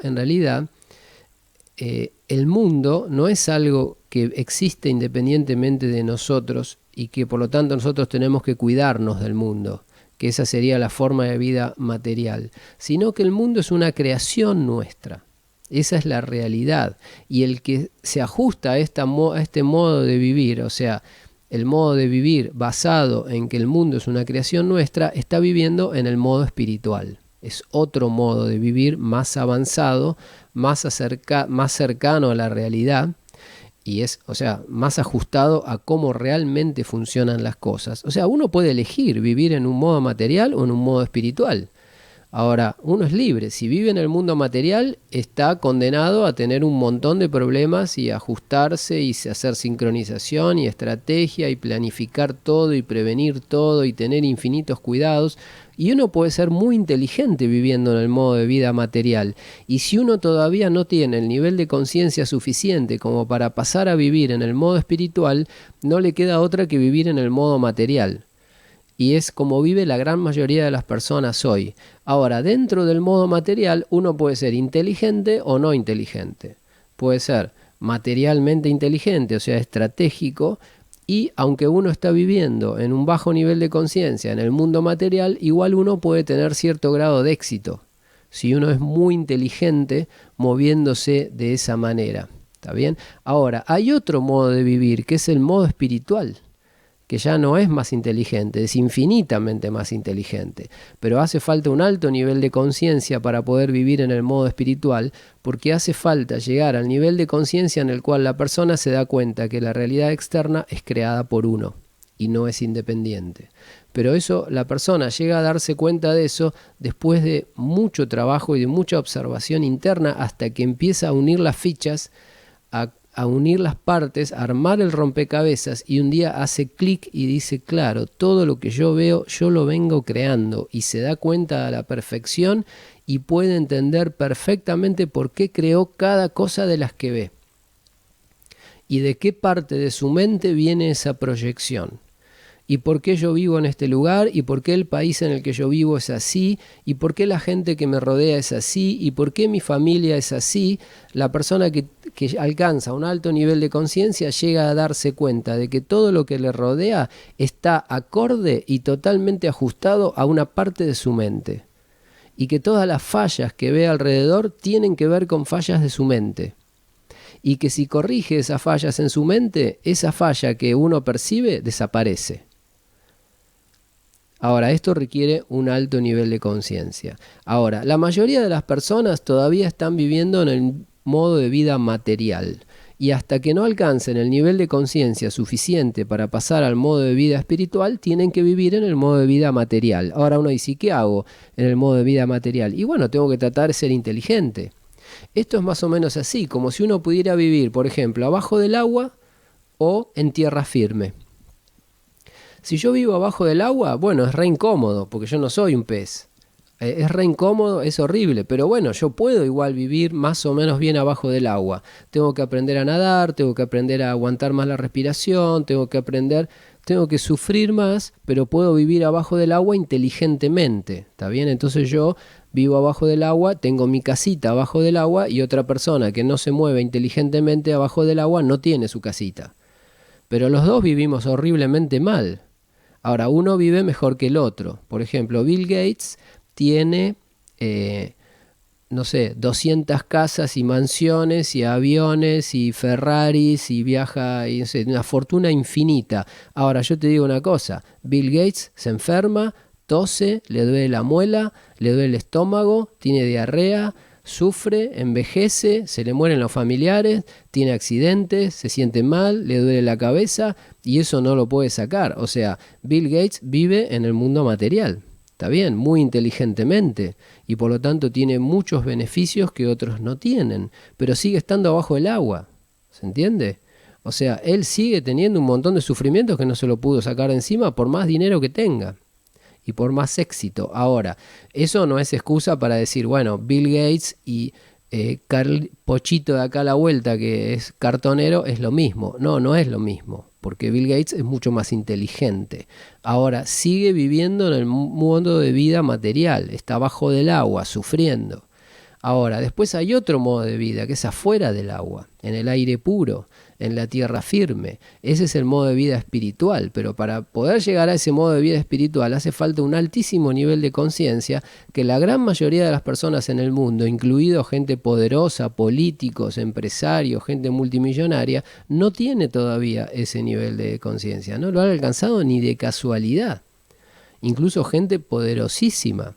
en realidad el mundo no es algo que existe independientemente de nosotros y que por lo tanto nosotros tenemos que cuidarnos del mundo, que esa sería la forma de vida material, sino que el mundo es una creación nuestra. Esa es la realidad. Y el que se ajusta a este modo de vivir, o sea, el modo de vivir basado en que el mundo es una creación nuestra, está viviendo en el modo espiritual. Es otro modo de vivir más avanzado, más cercano a la realidad y es, o sea, más ajustado a cómo realmente funcionan las cosas. O sea, uno puede elegir vivir en un modo material o en un modo espiritual. Ahora, uno es libre. Si vive en el mundo material, está condenado a tener un montón de problemas y ajustarse y hacer sincronización y estrategia y planificar todo y prevenir todo y tener infinitos cuidados. Y uno puede ser muy inteligente viviendo en el modo de vida material. Y si uno todavía no tiene el nivel de conciencia suficiente como para pasar a vivir en el modo espiritual, no le queda otra que vivir en el modo material. Y es como vive la gran mayoría de las personas hoy. Ahora, dentro del modo material, uno puede ser inteligente o no inteligente. Puede ser materialmente inteligente, o sea, estratégico, y aunque uno está viviendo en un bajo nivel de conciencia en el mundo material, igual uno puede tener cierto grado de éxito, si uno es muy inteligente moviéndose de esa manera. ¿Está bien? Ahora, hay otro modo de vivir, que es el modo espiritual, que ya no es más inteligente, es infinitamente más inteligente, pero hace falta un alto nivel de conciencia para poder vivir en el modo espiritual, porque hace falta llegar al nivel de conciencia en el cual la persona se da cuenta que la realidad externa es creada por uno y no es independiente. Pero eso, la persona llega a darse cuenta de eso después de mucho trabajo y de mucha observación interna hasta que empieza a unir las fichas, a unir las partes, a armar el rompecabezas y un día hace clic y dice, claro, todo lo que yo veo, yo lo vengo creando y se da cuenta a la perfección y puede entender perfectamente por qué creó cada cosa de las que ve y de qué parte de su mente viene esa proyección. y por qué yo vivo en este lugar, y por qué el país en el que yo vivo es así, y por qué la gente que me rodea es así, y por qué mi familia es así. La persona que alcanza un alto nivel de conciencia llega a darse cuenta de que todo lo que le rodea está acorde y totalmente ajustado a una parte de su mente, y que todas las fallas que ve alrededor tienen que ver con fallas de su mente, y que si corrige esas fallas en su mente, esa falla que uno percibe desaparece. Ahora, esto requiere un alto nivel de conciencia. Ahora, la mayoría de las personas todavía están viviendo en el modo de vida material, y hasta que no alcancen el nivel de conciencia suficiente para pasar al modo de vida espiritual, tienen que vivir en el modo de vida material. Ahora uno dice, ¿qué hago en el modo de vida material? Y bueno, tengo que tratar de ser inteligente. Esto es más o menos así, como si uno pudiera vivir, por ejemplo, abajo del agua o en tierra firme. Si yo vivo abajo del agua, bueno, es re incómodo, porque yo no soy un pez. Es re incómodo, es horrible, pero bueno, yo puedo igual vivir más o menos bien abajo del agua. Tengo que aprender a nadar, tengo que aprender a aguantar más la respiración, tengo que sufrir más, pero puedo vivir abajo del agua inteligentemente, ¿está bien? Entonces yo vivo abajo del agua, tengo mi casita abajo del agua, y otra persona que no se mueve inteligentemente abajo del agua no tiene su casita. Pero los dos vivimos horriblemente mal. Ahora, uno vive mejor que el otro. Por ejemplo, Bill Gates tiene, 200 casas y mansiones y aviones y Ferraris y viaja, y, no sé, una fortuna infinita. Ahora, yo te digo una cosa, Bill Gates se enferma, tose, le duele la muela, le duele el estómago, tiene diarrea, sufre, envejece, se le mueren los familiares, tiene accidentes, se siente mal, le duele la cabeza, y eso no lo puede sacar. O sea, Bill Gates vive en el mundo material. Está bien, muy inteligentemente, y por lo tanto tiene muchos beneficios que otros no tienen, pero sigue estando abajo del agua, ¿se entiende? O sea, él sigue teniendo un montón de sufrimientos que no se lo pudo sacar de encima por más dinero que tenga y por más éxito. Ahora, eso no es excusa para decir, bueno, Bill Gates y Pochito de acá a la vuelta, que es cartonero, es lo mismo. No, no es lo mismo, porque Bill Gates es mucho más inteligente. Ahora, sigue viviendo en el mundo de vida material, está abajo del agua, sufriendo. Ahora, después hay otro modo de vida, que es afuera del agua, en el aire puro, en la tierra firme. Ese es el modo de vida espiritual, pero para poder llegar a ese modo de vida espiritual hace falta un altísimo nivel de conciencia que la gran mayoría de las personas en el mundo, incluido gente poderosa, políticos, empresarios, gente multimillonaria, no tiene todavía ese nivel de conciencia, no lo han alcanzado ni de casualidad. Incluso gente poderosísima,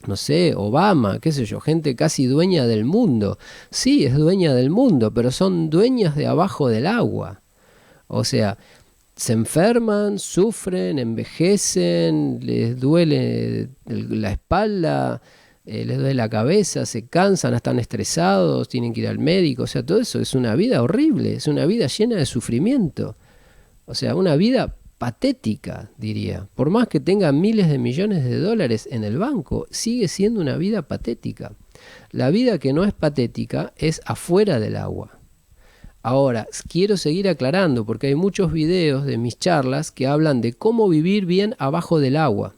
no sé, Obama, qué sé yo, gente casi dueña del mundo. Sí, es dueña del mundo, pero son dueñas de abajo del agua. O sea, se enferman, sufren, envejecen, les duele la espalda, les duele la cabeza, se cansan, están estresados, tienen que ir al médico. O sea, todo eso es una vida horrible, es una vida llena de sufrimiento. O sea, una vida patética, diría. Por más que tenga miles de millones de dólares en el banco, sigue siendo una vida patética. La vida que no es patética es afuera del agua. Ahora, quiero seguir aclarando porque hay muchos videos de mis charlas que hablan de cómo vivir bien abajo del agua.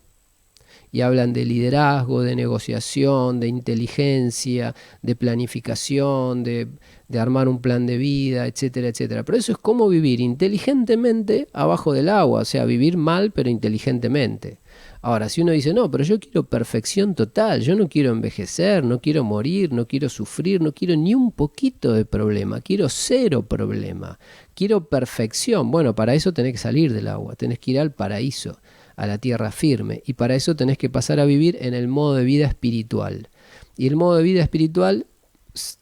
Y hablan de liderazgo, de negociación, de inteligencia, de planificación, de armar un plan de vida, etcétera, etcétera. Pero eso es cómo vivir inteligentemente abajo del agua, o sea, vivir mal pero inteligentemente. Ahora, si uno dice, no, pero yo quiero perfección total, yo no quiero envejecer, no quiero morir, no quiero sufrir, no quiero ni un poquito de problema, quiero cero problema, quiero perfección. Bueno, para eso tenés que salir del agua, tenés que ir al paraíso, a la tierra firme, y para eso tenés que pasar a vivir en el modo de vida espiritual. Y el modo de vida espiritual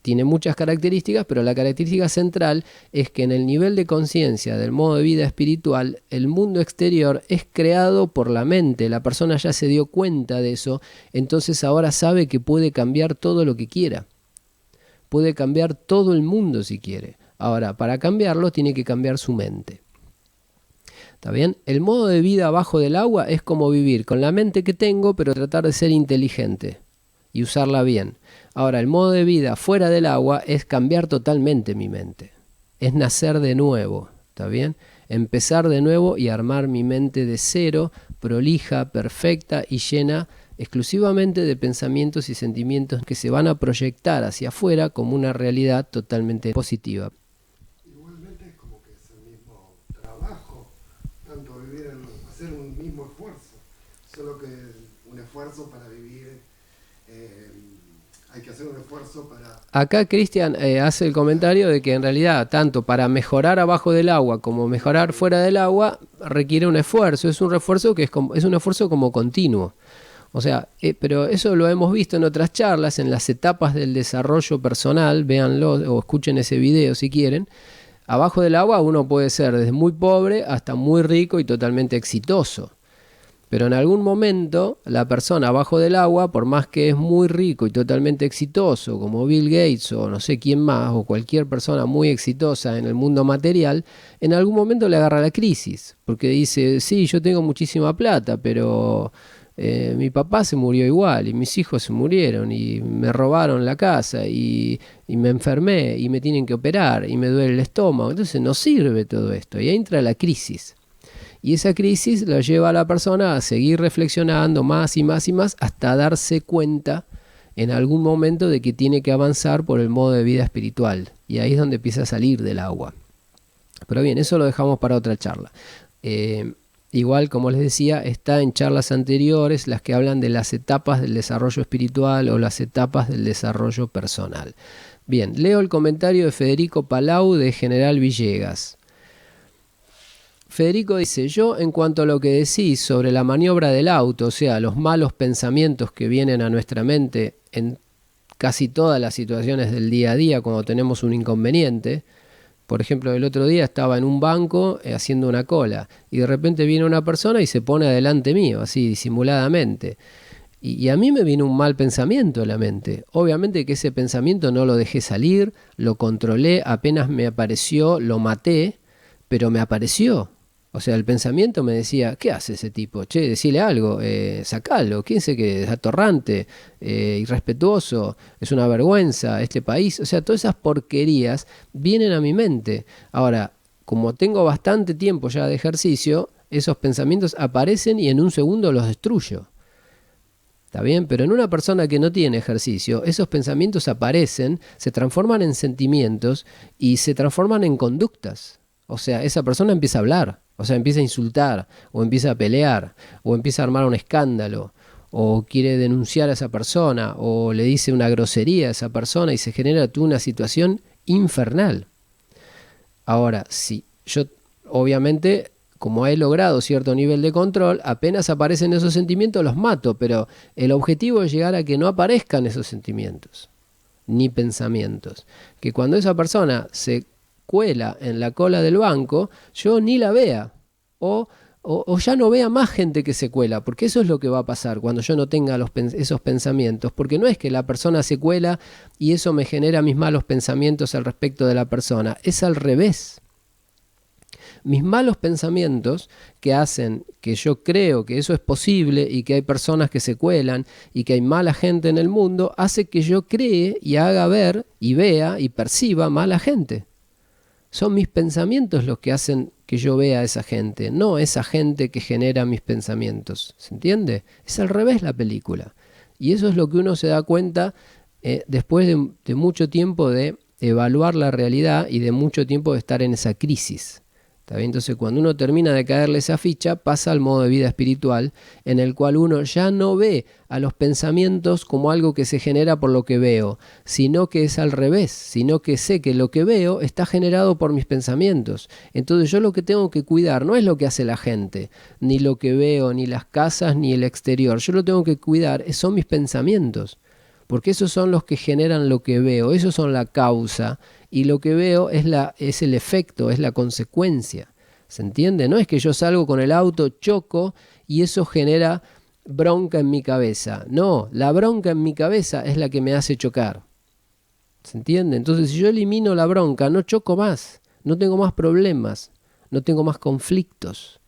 tiene muchas características, pero la característica central es que en el nivel de conciencia del modo de vida espiritual, el mundo exterior es creado por la mente. La persona ya se dio cuenta de eso, entonces ahora sabe que puede cambiar todo lo que quiera. Puede cambiar todo el mundo si quiere. Ahora, para cambiarlo tiene que cambiar su mente. ¿Está bien? El modo de vida abajo del agua es como vivir con la mente que tengo, pero tratar de ser inteligente y usarla bien. Ahora, el modo de vida fuera del agua es cambiar totalmente mi mente. Es nacer de nuevo, ¿está bien? empezar de nuevo y armar mi mente de cero, prolija, perfecta y llena exclusivamente de pensamientos y sentimientos que se van a proyectar hacia afuera como una realidad totalmente positiva. Igualmente es como que es el mismo trabajo, tanto vivir hacer un mismo esfuerzo, solo que un esfuerzo para vivir, hay que hacer un esfuerzo para... Acá Cristian hace el comentario de que en realidad tanto para mejorar abajo del agua como mejorar fuera del agua requiere un esfuerzo, es un esfuerzo que es un esfuerzo como continuo. O sea, pero eso lo hemos visto en otras charlas, en las etapas del desarrollo personal, véanlo o escuchen ese video si quieren. Abajo del agua uno puede ser desde muy pobre hasta muy rico y totalmente exitoso. Pero en algún momento la persona abajo del agua, por más que es muy rico y totalmente exitoso, como Bill Gates o no sé quién más, o cualquier persona muy exitosa en el mundo material, en algún momento le agarra la crisis. Porque dice, sí, yo tengo muchísima plata, pero... mi papá se murió igual y mis hijos se murieron y me robaron la casa y me enfermé y me tienen que operar y me duele el estómago, entonces no sirve todo esto y ahí entra la crisis y esa crisis la lleva a la persona a seguir reflexionando más y más y más hasta darse cuenta en algún momento de que tiene que avanzar por el modo de vida espiritual y ahí es donde empieza a salir del agua. Pero bien, eso lo dejamos para otra charla. Igual, como les decía, está en charlas anteriores las que hablan de las etapas del desarrollo espiritual o las etapas del desarrollo personal. Bien, leo el comentario de Federico Palau de General Villegas. Federico dice, yo en cuanto a lo que decís sobre la maniobra del auto, o sea, los malos pensamientos que vienen a nuestra mente en casi todas las situaciones del día a día cuando tenemos un inconveniente. Por ejemplo, el otro día estaba en un banco haciendo una cola y de repente viene una persona y se pone adelante mío, así disimuladamente. Y a mí me vino un mal pensamiento a la mente. Obviamente que ese pensamiento no lo dejé salir, lo controlé, apenas me apareció, lo maté, pero me apareció. O sea, el pensamiento me decía, ¿qué hace ese tipo? Che, decile algo, sacalo, quién sé qué, es atorrante, irrespetuoso, es una vergüenza, este país. O sea, todas esas porquerías vienen a mi mente. Ahora, como tengo bastante tiempo ya de ejercicio, esos pensamientos aparecen y en un segundo los destruyo. ¿Está bien? Pero en una persona que no tiene ejercicio, esos pensamientos aparecen, se transforman en sentimientos y se transforman en conductas. O sea, esa persona empieza a hablar. O sea, empieza a insultar, o empieza a pelear, o empieza a armar un escándalo, o quiere denunciar a esa persona, o le dice una grosería a esa persona y se genera toda una situación infernal. Ahora, si yo, obviamente, como he logrado cierto nivel de control, apenas aparecen esos sentimientos los mato, pero el objetivo es llegar a que no aparezcan esos sentimientos, ni pensamientos. Que cuando esa persona se cuela en la cola del banco, yo ni la vea o ya no vea más gente que se cuela, porque eso es lo que va a pasar cuando yo no tenga esos pensamientos, porque no es que la persona se cuela y eso me genera mis malos pensamientos al respecto de la persona, es al revés. Mis malos pensamientos que hacen que yo creo que eso es posible y que hay personas que se cuelan y que hay mala gente en el mundo, hace que yo cree y haga ver y vea y perciba mala gente. Son mis pensamientos los que hacen que yo vea a esa gente, no esa gente que genera mis pensamientos. ¿Se entiende? Es al revés la película. Y eso es lo que uno se da cuenta después de mucho tiempo de evaluar la realidad y de mucho tiempo de estar en esa crisis. ¿Está bien? Entonces, cuando uno termina de caerle esa ficha, pasa al modo de vida espiritual, en el cual uno ya no ve a los pensamientos como algo que se genera por lo que veo, sino que es al revés, sino que sé que lo que veo está generado por mis pensamientos. Entonces, yo lo que tengo que cuidar no es lo que hace la gente, ni lo que veo, ni las casas, ni el exterior. Yo lo tengo que cuidar, son mis pensamientos. Porque esos son los que generan lo que veo, esos son la causa y lo que veo es el efecto, es la consecuencia. ¿Se entiende? No es que yo salgo con el auto, choco y eso genera bronca en mi cabeza. No, la bronca en mi cabeza es la que me hace chocar. ¿Se entiende? Entonces, si yo elimino la bronca, no choco más, no tengo más problemas, no tengo más conflictos.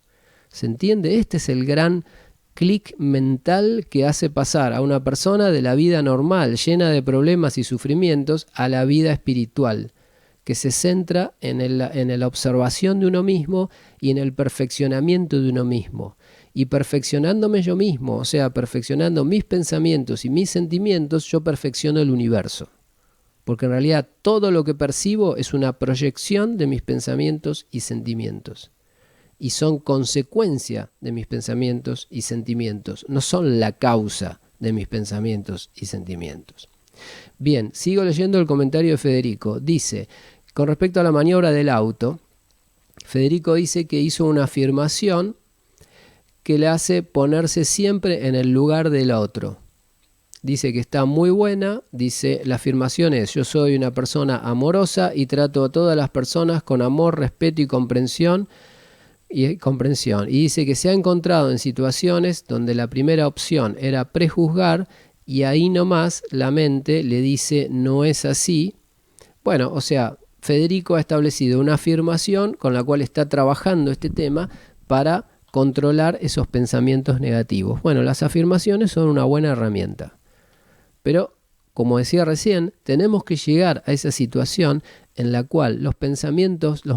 ¿Se entiende? Este es el gran clic mental que hace pasar a una persona de la vida normal, llena de problemas y sufrimientos, a la vida espiritual, que se centra en la observación de uno mismo y en el perfeccionamiento de uno mismo. Y perfeccionándome yo mismo, o sea, perfeccionando mis pensamientos y mis sentimientos, yo perfecciono el universo. Porque en realidad todo lo que percibo es una proyección de mis pensamientos y sentimientos. Y son consecuencia de mis pensamientos y sentimientos, no son la causa de mis pensamientos y sentimientos. Bien, sigo leyendo el comentario de Federico. Dice, con respecto a la maniobra del auto, Federico dice que hizo una afirmación que le hace ponerse siempre en el lugar del otro. Dice que está muy buena, dice, la afirmación es, yo soy una persona amorosa y trato a todas las personas con amor, respeto y comprensión. Y dice que se ha encontrado en situaciones donde la primera opción era prejuzgar y ahí nomás la mente le dice no es así. Bueno, o sea, Federico ha establecido una afirmación con la cual está trabajando este tema para controlar esos pensamientos negativos. Bueno, las afirmaciones son una buena herramienta, pero como decía recién, tenemos que llegar a esa situación en la cual los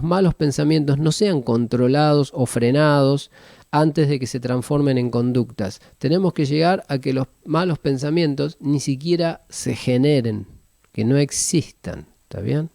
malos pensamientos no sean controlados o frenados antes de que se transformen en conductas. Tenemos que llegar a que los malos pensamientos ni siquiera se generen, que no existan. ¿Está bien?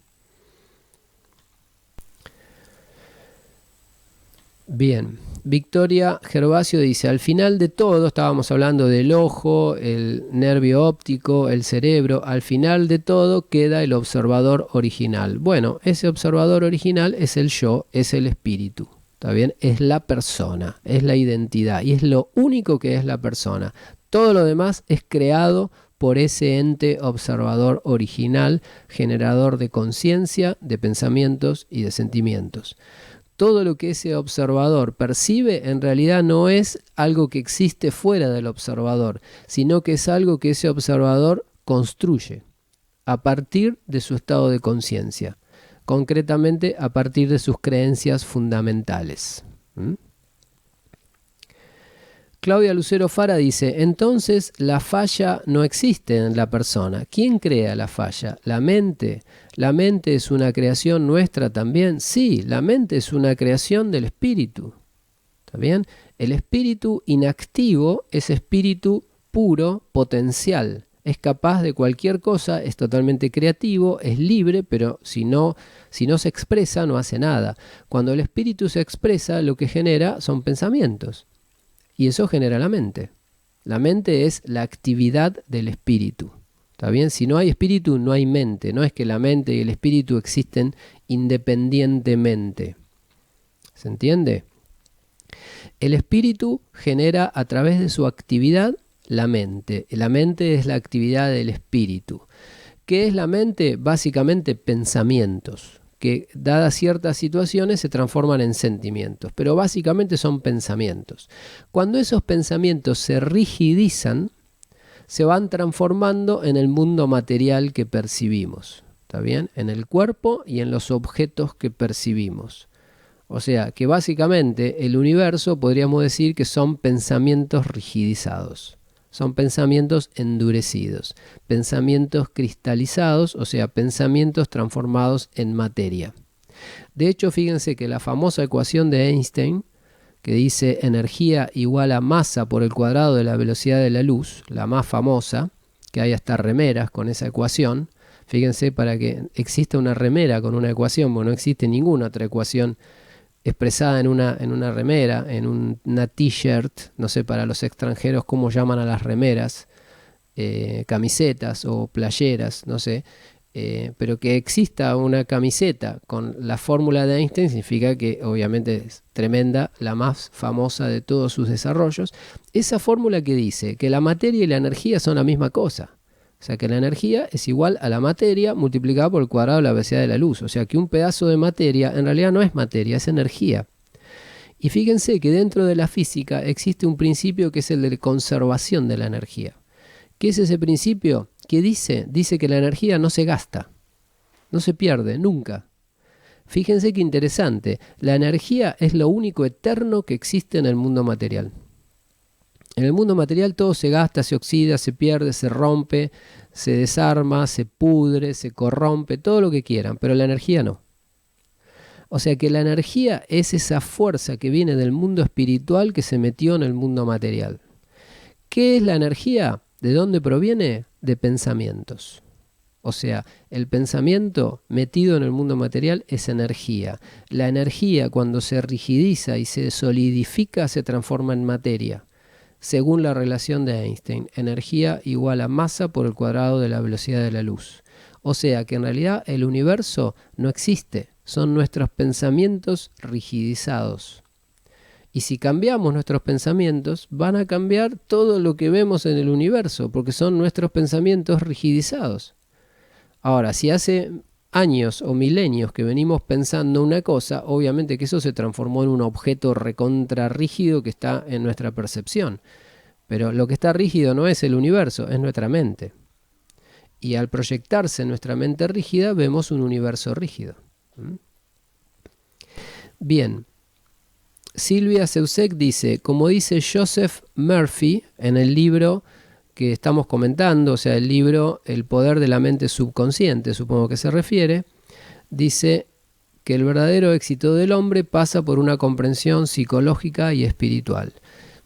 Bien. Victoria Gervasio dice, al final de todo, estábamos hablando del ojo, el nervio óptico, el cerebro, al final de todo queda el observador original. Bueno, ese observador original es el yo, es el espíritu, ¿está bien? Es la persona, es la identidad y es lo único que es la persona. Todo lo demás es creado por ese ente observador original, generador de conciencia, de pensamientos y de sentimientos. Todo lo que ese observador percibe en realidad no es algo que existe fuera del observador, sino que es algo que ese observador construye a partir de su estado de conciencia, concretamente a partir de sus creencias fundamentales. Claudia Lucero Fara dice, entonces la falla no existe en la persona. ¿Quién crea la falla? ¿La mente? ¿La mente es una creación nuestra también? Sí, la mente es una creación del espíritu. ¿Está bien? El espíritu inactivo es espíritu puro, potencial. Es capaz de cualquier cosa, es totalmente creativo, es libre, pero si no se expresa, no hace nada. Cuando el espíritu se expresa, lo que genera son pensamientos. Y eso genera la mente. La mente es la actividad del espíritu. ¿Está bien? Si no hay espíritu, no hay mente. No es que la mente y el espíritu existen independientemente. ¿Se entiende? El espíritu genera a través de su actividad la mente. La mente es la actividad del espíritu. ¿Qué es la mente? Básicamente pensamientos, que dadas ciertas situaciones se transforman en sentimientos, pero básicamente son pensamientos. Cuando esos pensamientos se rigidizan, se van transformando en el mundo material que percibimos, ¿está bien? En el cuerpo y en los objetos que percibimos. O sea, que básicamente el universo podríamos decir que son pensamientos rigidizados. Son pensamientos endurecidos, pensamientos cristalizados, o sea, pensamientos transformados en materia. De hecho, fíjense que la famosa ecuación de Einstein, que dice energía igual a masa por el cuadrado de la velocidad de la luz, la más famosa, que hay hasta remeras con esa ecuación. Fíjense, para que exista una remera con una ecuación, bueno, no existe ninguna otra ecuación expresada en una remera, en una t-shirt, no sé para los extranjeros cómo llaman a las remeras, camisetas o playeras, no sé, pero que exista una camiseta con la fórmula de Einstein significa que obviamente es tremenda, la más famosa de todos sus desarrollos. Esa fórmula que dice que la materia y la energía son la misma cosa. O sea que la energía es igual a la materia multiplicada por el cuadrado de la velocidad de la luz. O sea que un pedazo de materia en realidad no es materia, es energía. Y fíjense que dentro de la física existe un principio que es el de conservación de la energía. ¿Qué es ese principio? ¿Qué dice? Dice que la energía no se gasta, no se pierde, nunca. Fíjense qué interesante. La energía es lo único eterno que existe en el mundo material. En el mundo material todo se gasta, se oxida, se pierde, se rompe, se desarma, se pudre, se corrompe, todo lo que quieran, pero la energía no. O sea que la energía es esa fuerza que viene del mundo espiritual que se metió en el mundo material. ¿Qué es la energía? ¿De dónde proviene? De pensamientos. O sea, el pensamiento metido en el mundo material es energía. La energía, cuando se rigidiza y se solidifica, se transforma en materia. Según la relación de Einstein, energía igual a masa por el cuadrado de la velocidad de la luz. O sea que en realidad el universo no existe, son nuestros pensamientos rigidizados. Y si cambiamos nuestros pensamientos, van a cambiar todo lo que vemos en el universo, porque son nuestros pensamientos rigidizados. Ahora, si hace años o milenios que venimos pensando una cosa, obviamente que eso se transformó en un objeto recontra rígido que está en nuestra percepción. Pero lo que está rígido no es el universo, es nuestra mente. Y al proyectarse en nuestra mente rígida, vemos un universo rígido. Bien. Silvia Seusek dice, como dice Joseph Murphy en el libro que estamos comentando, o sea, el libro El poder de la mente subconsciente, supongo que se refiere, dice que el verdadero éxito del hombre pasa por una comprensión psicológica y espiritual.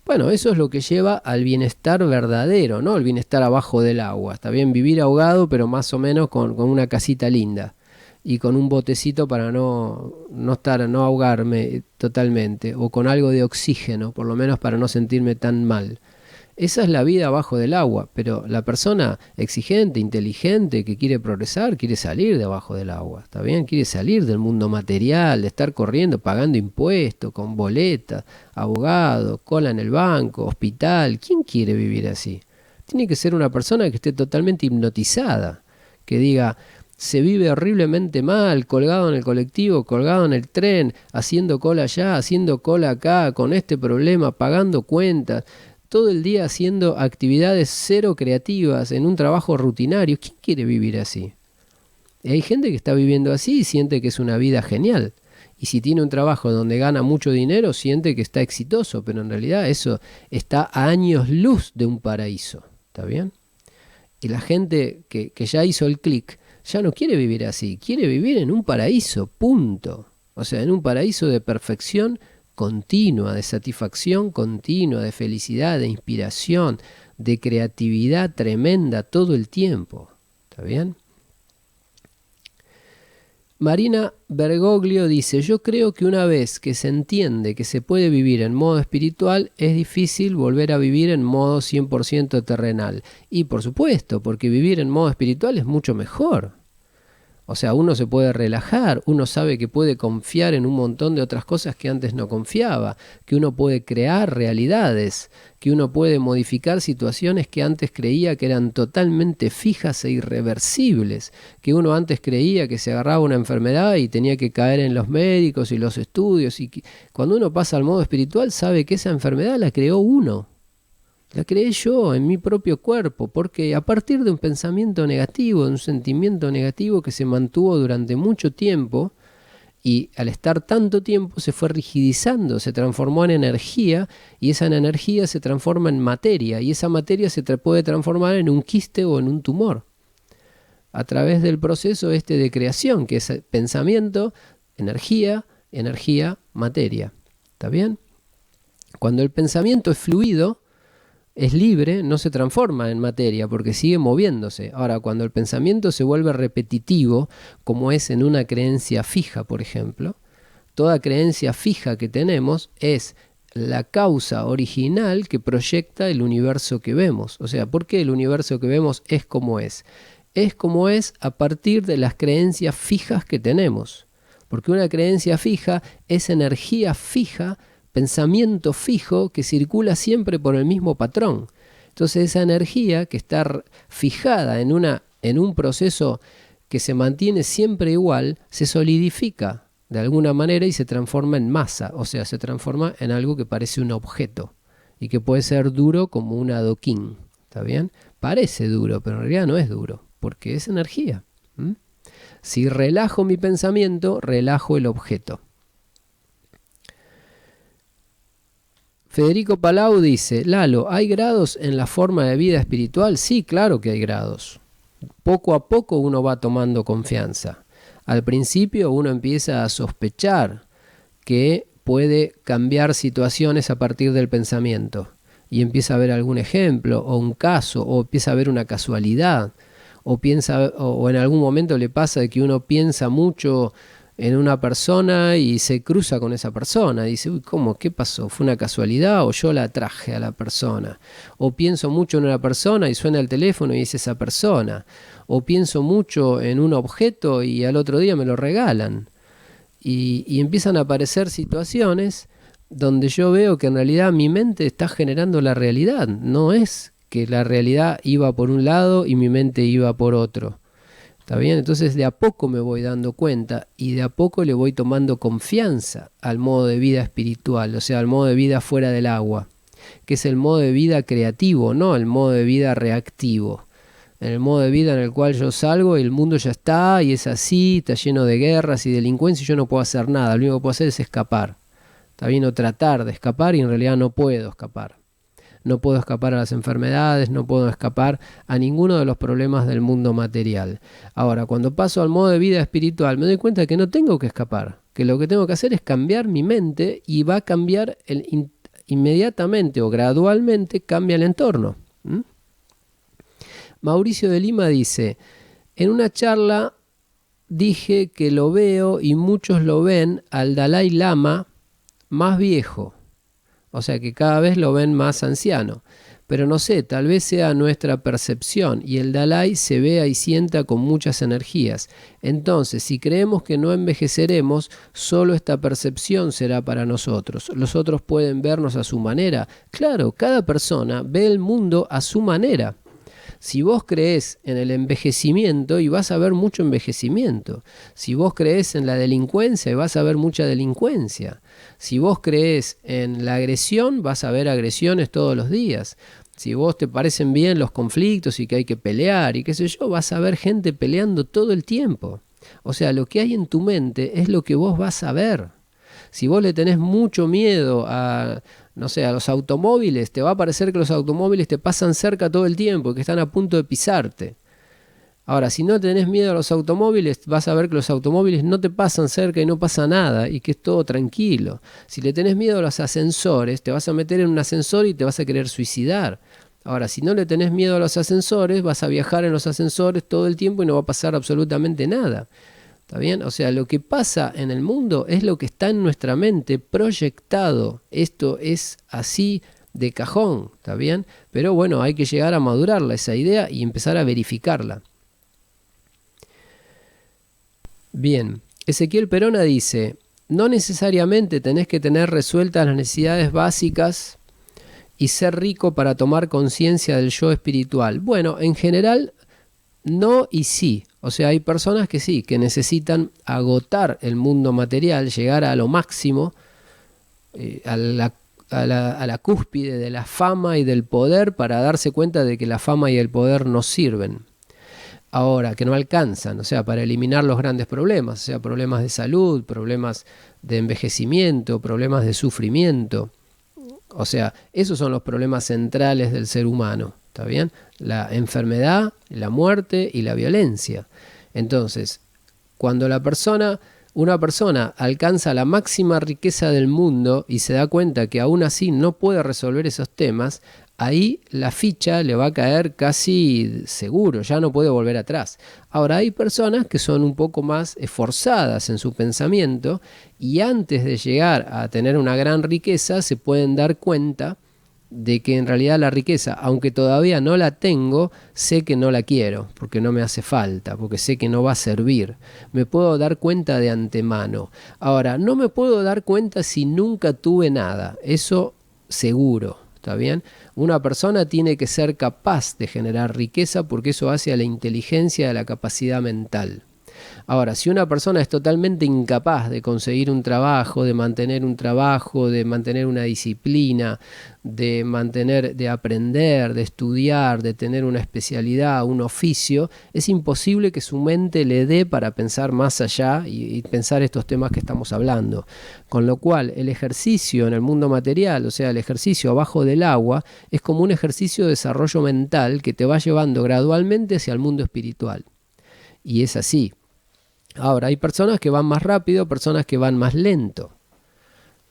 Bueno, eso es lo que lleva al bienestar verdadero, ¿no? El bienestar abajo del agua. Está bien vivir ahogado, pero más o menos con una casita linda y con un botecito para no ahogarme totalmente, o con algo de oxígeno, por lo menos para no sentirme tan mal. Esa es la vida abajo del agua, pero la persona exigente, inteligente, que quiere progresar, quiere salir de abajo del agua, ¿está bien? Quiere salir del mundo material, de estar corriendo, pagando impuestos, con boletas, abogado, cola en el banco, hospital. ¿Quién quiere vivir así? Tiene que ser una persona que esté totalmente hipnotizada, que diga, se vive horriblemente mal, colgado en el colectivo, colgado en el tren, haciendo cola allá, haciendo cola acá, con este problema, pagando cuentas, todo el día haciendo actividades cero creativas en un trabajo rutinario. ¿Quién quiere vivir así? Y hay gente que está viviendo así y siente que es una vida genial. Y si tiene un trabajo donde gana mucho dinero, siente que está exitoso, pero en realidad eso está a años luz de un paraíso. ¿Está bien? Y la gente que ya hizo el clic ya no quiere vivir así, quiere vivir en un paraíso, punto. O sea, en un paraíso de perfección continua, de satisfacción continua, de felicidad, de inspiración, de creatividad tremenda todo el tiempo. ¿Está bien? Marina Bergoglio dice, yo creo que una vez que se entiende que se puede vivir en modo espiritual, es difícil volver a vivir en modo 100% terrenal. Y por supuesto, porque vivir en modo espiritual es mucho mejor. O sea, uno se puede relajar, uno sabe que puede confiar en un montón de otras cosas que antes no confiaba, que uno puede crear realidades, que uno puede modificar situaciones que antes creía que eran totalmente fijas e irreversibles, que uno antes creía que se agarraba una enfermedad y tenía que caer en los médicos y los estudios. Y cuando uno pasa al modo espiritual sabe que esa enfermedad la creó uno. La creé yo en mi propio cuerpo, porque a partir de un pensamiento negativo, de un sentimiento negativo que se mantuvo durante mucho tiempo, y al estar tanto tiempo se fue rigidizando, se transformó en energía, y esa energía se transforma en materia, y esa materia se puede transformar en un quiste o en un tumor, a través del proceso de creación, que es pensamiento, energía, materia. ¿Está bien? Cuando el pensamiento es fluido, es libre, no se transforma en materia porque sigue moviéndose. Ahora, cuando el pensamiento se vuelve repetitivo, como es en una creencia fija, por ejemplo, toda creencia fija que tenemos es la causa original que proyecta el universo que vemos. O sea, ¿por qué el universo que vemos es como es? Es como es a partir de las creencias fijas que tenemos. Porque una creencia fija es energía fija, pensamiento fijo que circula siempre por el mismo patrón. Entonces esa energía que está fijada en un proceso que se mantiene siempre igual, se solidifica de alguna manera y se transforma en masa, o sea, se transforma en algo que parece un objeto y que puede ser duro como un adoquín. ¿Está bien? Parece duro, pero en realidad no es duro, porque es energía. Si relajo mi pensamiento, relajo el objeto. Federico Palau dice, Lalo, ¿hay grados en la forma de vida espiritual? Sí, claro que hay grados. Poco a poco uno va tomando confianza. Al principio uno empieza a sospechar que puede cambiar situaciones a partir del pensamiento. Y empieza a ver algún ejemplo, o un caso, o empieza a ver una casualidad, o en algún momento le pasa de que uno piensa mucho en una persona y se cruza con esa persona. Dice, uy, ¿cómo? ¿Qué pasó? ¿Fue una casualidad o yo la atraje a la persona? O pienso mucho en una persona y suena el teléfono y es esa persona. O pienso mucho en un objeto y al otro día me lo regalan. Y empiezan a aparecer situaciones donde yo veo que en realidad mi mente está generando la realidad. No es que la realidad iba por un lado y mi mente iba por otro. ¿Está bien? Entonces de a poco me voy dando cuenta y de a poco le voy tomando confianza al modo de vida espiritual, o sea, al modo de vida fuera del agua, que es el modo de vida creativo, no el modo de vida reactivo. En el modo de vida en el cual yo salgo y el mundo ya está y es así, está lleno de guerras y delincuencia y yo no puedo hacer nada, lo único que puedo hacer es escapar. Está bien, o tratar de escapar y en realidad no puedo escapar. No puedo escapar a las enfermedades, no puedo escapar a ninguno de los problemas del mundo material. Ahora, cuando paso al modo de vida espiritual, me doy cuenta que no tengo que escapar, que lo que tengo que hacer es cambiar mi mente y va a cambiar inmediatamente o gradualmente cambia el entorno. Mauricio de Lima dice, en una charla dije que lo veo y muchos lo ven al Dalai Lama más viejo. O sea que cada vez lo ven más anciano. Pero no sé, tal vez sea nuestra percepción y el Dalai se vea y sienta con muchas energías. Entonces, si creemos que no envejeceremos, solo esta percepción será para nosotros. Los otros pueden vernos a su manera. Claro, cada persona ve el mundo a su manera. Si vos creés en el envejecimiento, y vas a ver mucho envejecimiento. Si vos creés en la delincuencia, y vas a ver mucha delincuencia. Si vos creés en la agresión, vas a ver agresiones todos los días. Si vos te parecen bien los conflictos y que hay que pelear y qué sé yo, vas a ver gente peleando todo el tiempo. O sea, lo que hay en tu mente es lo que vos vas a ver. Si vos le tenés mucho miedo a los automóviles, te va a parecer que los automóviles te pasan cerca todo el tiempo, que están a punto de pisarte. Ahora, si no tenés miedo a los automóviles, vas a ver que los automóviles no te pasan cerca y no pasa nada y que es todo tranquilo. Si le tenés miedo a los ascensores, te vas a meter en un ascensor y te vas a querer suicidar. Ahora, si no le tenés miedo a los ascensores, vas a viajar en los ascensores todo el tiempo y no va a pasar absolutamente nada. ¿Está bien? O sea, lo que pasa en el mundo es lo que está en nuestra mente proyectado. Esto es así de cajón, ¿está bien? Pero bueno, hay que llegar a madurarla esa idea y empezar a verificarla. Bien, Ezequiel Perona dice, no necesariamente tenés que tener resueltas las necesidades básicas y ser rico para tomar conciencia del yo espiritual. Bueno, en general no y sí. O sea, hay personas que sí, que necesitan agotar el mundo material, llegar a lo máximo, a la cúspide de la fama y del poder para darse cuenta de que la fama y el poder no sirven. Ahora, que no alcanzan, o sea, para eliminar los grandes problemas, o sea, problemas de salud, problemas de envejecimiento, problemas de sufrimiento. O sea, esos son los problemas centrales del ser humano, ¿está bien? La enfermedad, la muerte y la violencia. Entonces, cuando una persona alcanza la máxima riqueza del mundo y se da cuenta que aún así no puede resolver esos temas, ahí la ficha le va a caer casi seguro, ya no puede volver atrás. Ahora hay personas que son un poco más esforzadas en su pensamiento y antes de llegar a tener una gran riqueza se pueden dar cuenta de que en realidad la riqueza, aunque todavía no la tengo, sé que no la quiero, porque no me hace falta, porque sé que no va a servir. Me puedo dar cuenta de antemano. Ahora, no me puedo dar cuenta si nunca tuve nada, eso seguro. ¿Está bien? Una persona tiene que ser capaz de generar riqueza porque eso hace a la inteligencia, a la capacidad mental. Ahora, si una persona es totalmente incapaz de conseguir un trabajo, de mantener una disciplina, de aprender, de estudiar, de tener una especialidad, un oficio, es imposible que su mente le dé para pensar más allá y pensar estos temas que estamos hablando. Con lo cual, el ejercicio en el mundo material, o sea, el ejercicio abajo del agua, es como un ejercicio de desarrollo mental que te va llevando gradualmente hacia el mundo espiritual. Y es así. Ahora, hay personas que van más rápido, personas que van más lento.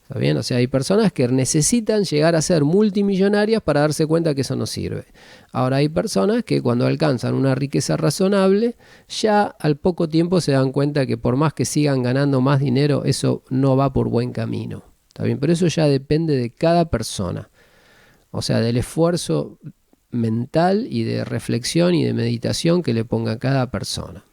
¿Está bien? O sea, hay personas que necesitan llegar a ser multimillonarias para darse cuenta que eso no sirve. Ahora, hay personas que cuando alcanzan una riqueza razonable, ya al poco tiempo se dan cuenta que por más que sigan ganando más dinero, eso no va por buen camino. ¿Está bien? Pero eso ya depende de cada persona. O sea, del esfuerzo mental y de reflexión y de meditación que le ponga cada persona.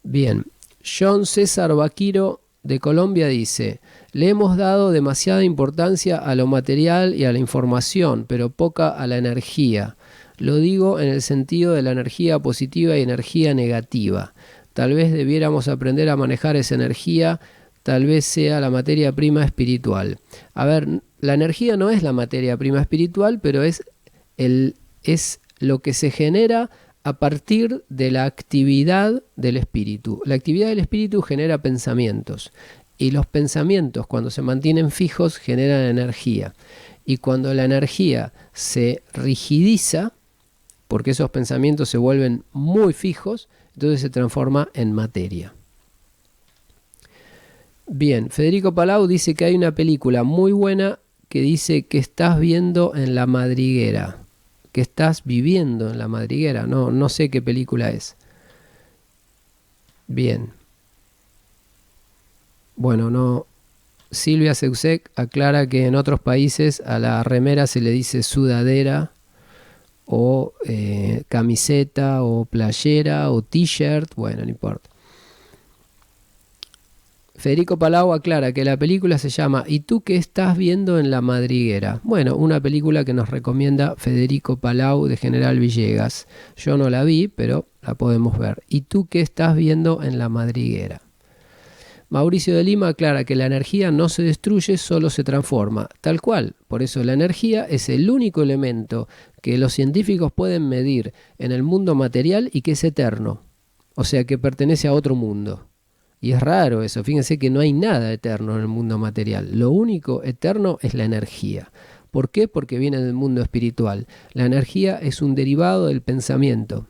Bien, John César Vaquiro de Colombia dice: le hemos dado demasiada importancia a lo material y a la información, pero poca a la energía. Lo digo en el sentido de la energía positiva y energía negativa. Tal vez debiéramos aprender a manejar esa energía, tal vez sea la materia prima espiritual. A ver, la energía no es la materia prima espiritual, pero es lo que se genera a partir de la actividad del espíritu. La actividad del espíritu genera pensamientos, y los pensamientos, cuando se mantienen fijos, generan energía. Y cuando la energía se rigidiza, porque esos pensamientos se vuelven muy fijos, entonces se transforma en materia. Bien, Federico Palau dice que hay una película muy buena que dice que estás viendo en la madriguera. Que estás viviendo en la madriguera. No sé qué película es. Bien. Bueno, no. Silvia Seusek aclara que en otros países a la remera se le dice sudadera o camiseta o playera o t-shirt. Bueno, no importa. Federico Palau aclara que la película se llama ¿Y tú qué estás viendo en la madriguera? Bueno, una película que nos recomienda Federico Palau de General Villegas. Yo no la vi, pero la podemos ver. ¿Y tú qué estás viendo en la madriguera? Mauricio de Lima aclara que la energía no se destruye, solo se transforma. Tal cual. Por eso la energía es el único elemento que los científicos pueden medir en el mundo material y que es eterno. O sea, que pertenece a otro mundo. Y es raro eso, fíjense que no hay nada eterno en el mundo material. Lo único eterno es la energía. ¿Por qué? Porque viene del mundo espiritual. La energía es un derivado del pensamiento.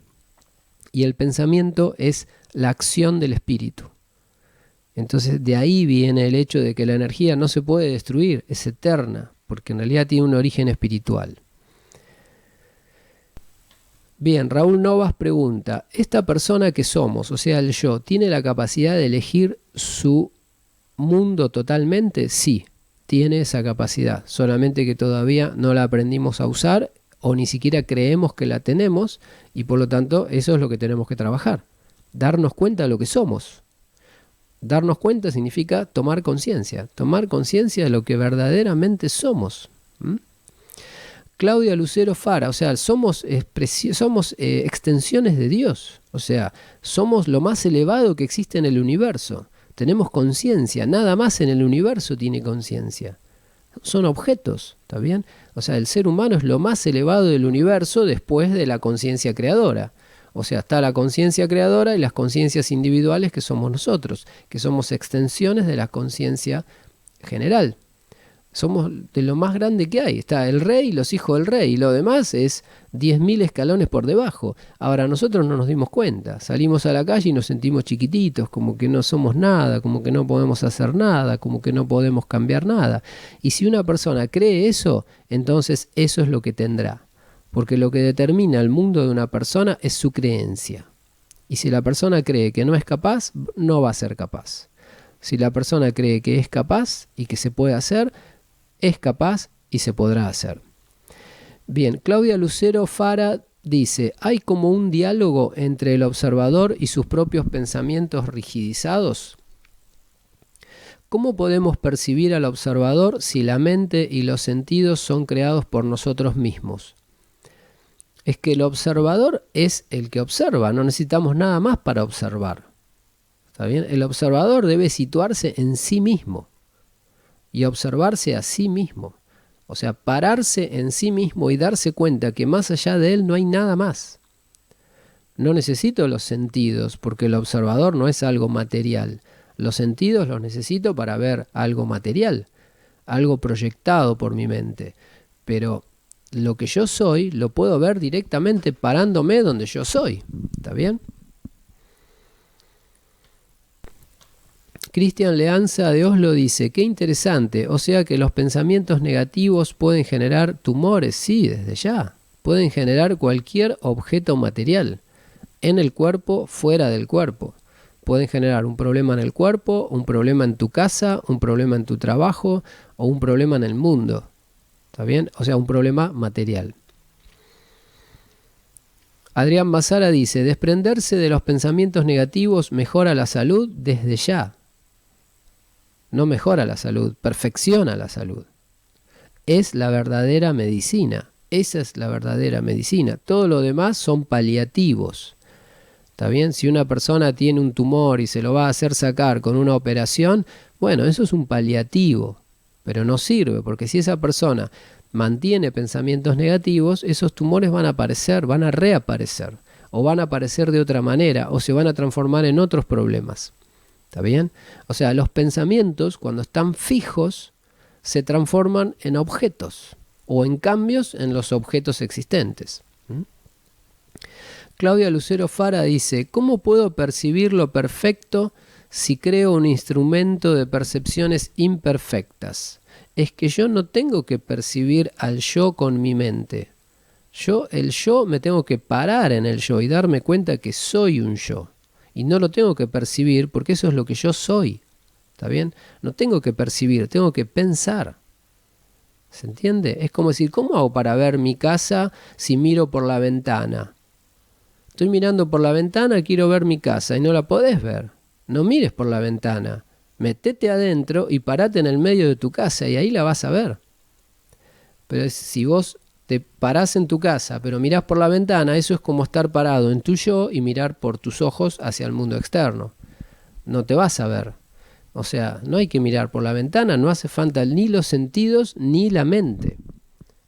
Y el pensamiento es la acción del espíritu. Entonces de ahí viene el hecho de que la energía no se puede destruir, es eterna, porque en realidad tiene un origen espiritual. Bien, Raúl Novas pregunta, ¿esta persona que somos, o sea el yo, tiene la capacidad de elegir su mundo totalmente? Sí, tiene esa capacidad, solamente que todavía no la aprendimos a usar o ni siquiera creemos que la tenemos y por lo tanto eso es lo que tenemos que trabajar, darnos cuenta de lo que somos. Darnos cuenta significa tomar conciencia de lo que verdaderamente somos. Claudia Lucero Fara, o sea, somos extensiones de Dios, o sea, somos lo más elevado que existe en el universo. Tenemos conciencia, nada más en el universo tiene conciencia. Son objetos, ¿está bien? O sea, el ser humano es lo más elevado del universo después de la conciencia creadora. O sea, está la conciencia creadora y las conciencias individuales que somos nosotros, que somos extensiones de la conciencia general. Somos de lo más grande que hay. Está el rey y los hijos del rey. Y lo demás es 10.000 escalones por debajo. Ahora nosotros no nos dimos cuenta. Salimos a la calle y nos sentimos chiquititos, como que no somos nada, como que no podemos hacer nada, como que no podemos cambiar nada. Y si una persona cree eso, entonces eso es lo que tendrá. Porque lo que determina el mundo de una persona es su creencia. Y si la persona cree que no es capaz, no va a ser capaz. Si la persona cree que es capaz y que se puede hacer, es capaz y se podrá hacer. Bien, Claudia Lucero Fara dice, ¿hay como un diálogo entre el observador y sus propios pensamientos rigidizados? ¿Cómo podemos percibir al observador si la mente y los sentidos son creados por nosotros mismos? es que el observador es el que observa, no necesitamos nada más para observar. ¿Está bien? El observador debe situarse en sí mismo y observarse a sí mismo. O sea, pararse en sí mismo y darse cuenta que más allá de él no hay nada más. No necesito los sentidos, porque el observador no es algo material. Los sentidos los necesito para ver algo material, algo proyectado por mi mente. Pero lo que yo soy lo puedo ver directamente parándome donde yo soy. ¿Está bien? Cristian Leanza de Oslo dice, qué interesante, o sea que los pensamientos negativos pueden generar tumores, sí, desde ya. Pueden generar cualquier objeto material, en el cuerpo, fuera del cuerpo. Pueden generar un problema en el cuerpo, un problema en tu casa, un problema en tu trabajo o un problema en el mundo. ¿Está bien? O sea, un problema material. Adrián Mazara dice, desprenderse de los pensamientos negativos mejora la salud desde ya. No mejora la salud, perfecciona la salud. Es la verdadera medicina. Esa es la verdadera medicina. Todo lo demás son paliativos. ¿Está bien? Si una persona tiene un tumor y se lo va a hacer sacar con una operación, bueno, eso es un paliativo, pero no sirve, porque si esa persona mantiene pensamientos negativos, esos tumores van a aparecer, van a reaparecer, o van a aparecer de otra manera, o se van a transformar en otros problemas. ¿Está bien? O sea, los pensamientos, cuando están fijos, se transforman en objetos, o en cambios en los objetos existentes. Claudia Lucero Fara dice, ¿cómo puedo percibir lo perfecto si creo un instrumento de percepciones imperfectas? Es que yo no tengo que percibir al yo con mi mente. El yo me tengo que parar en el yo y darme cuenta que soy un yo. Y no lo tengo que percibir porque eso es lo que yo soy. ¿Está bien? No tengo que percibir, tengo que pensar. ¿Se entiende? Es como decir, ¿cómo hago para ver mi casa si miro por la ventana? Estoy mirando por la ventana, quiero ver mi casa y no la podés ver. No mires por la ventana. Metete adentro y parate en el medio de tu casa y ahí la vas a ver. Pero si vos te parás en tu casa pero mirás por la ventana, eso es como estar parado en tu yo y mirar por tus ojos hacia el mundo externo. No te vas a ver. O sea, no hay que mirar por la ventana, no hace falta ni los sentidos ni la mente.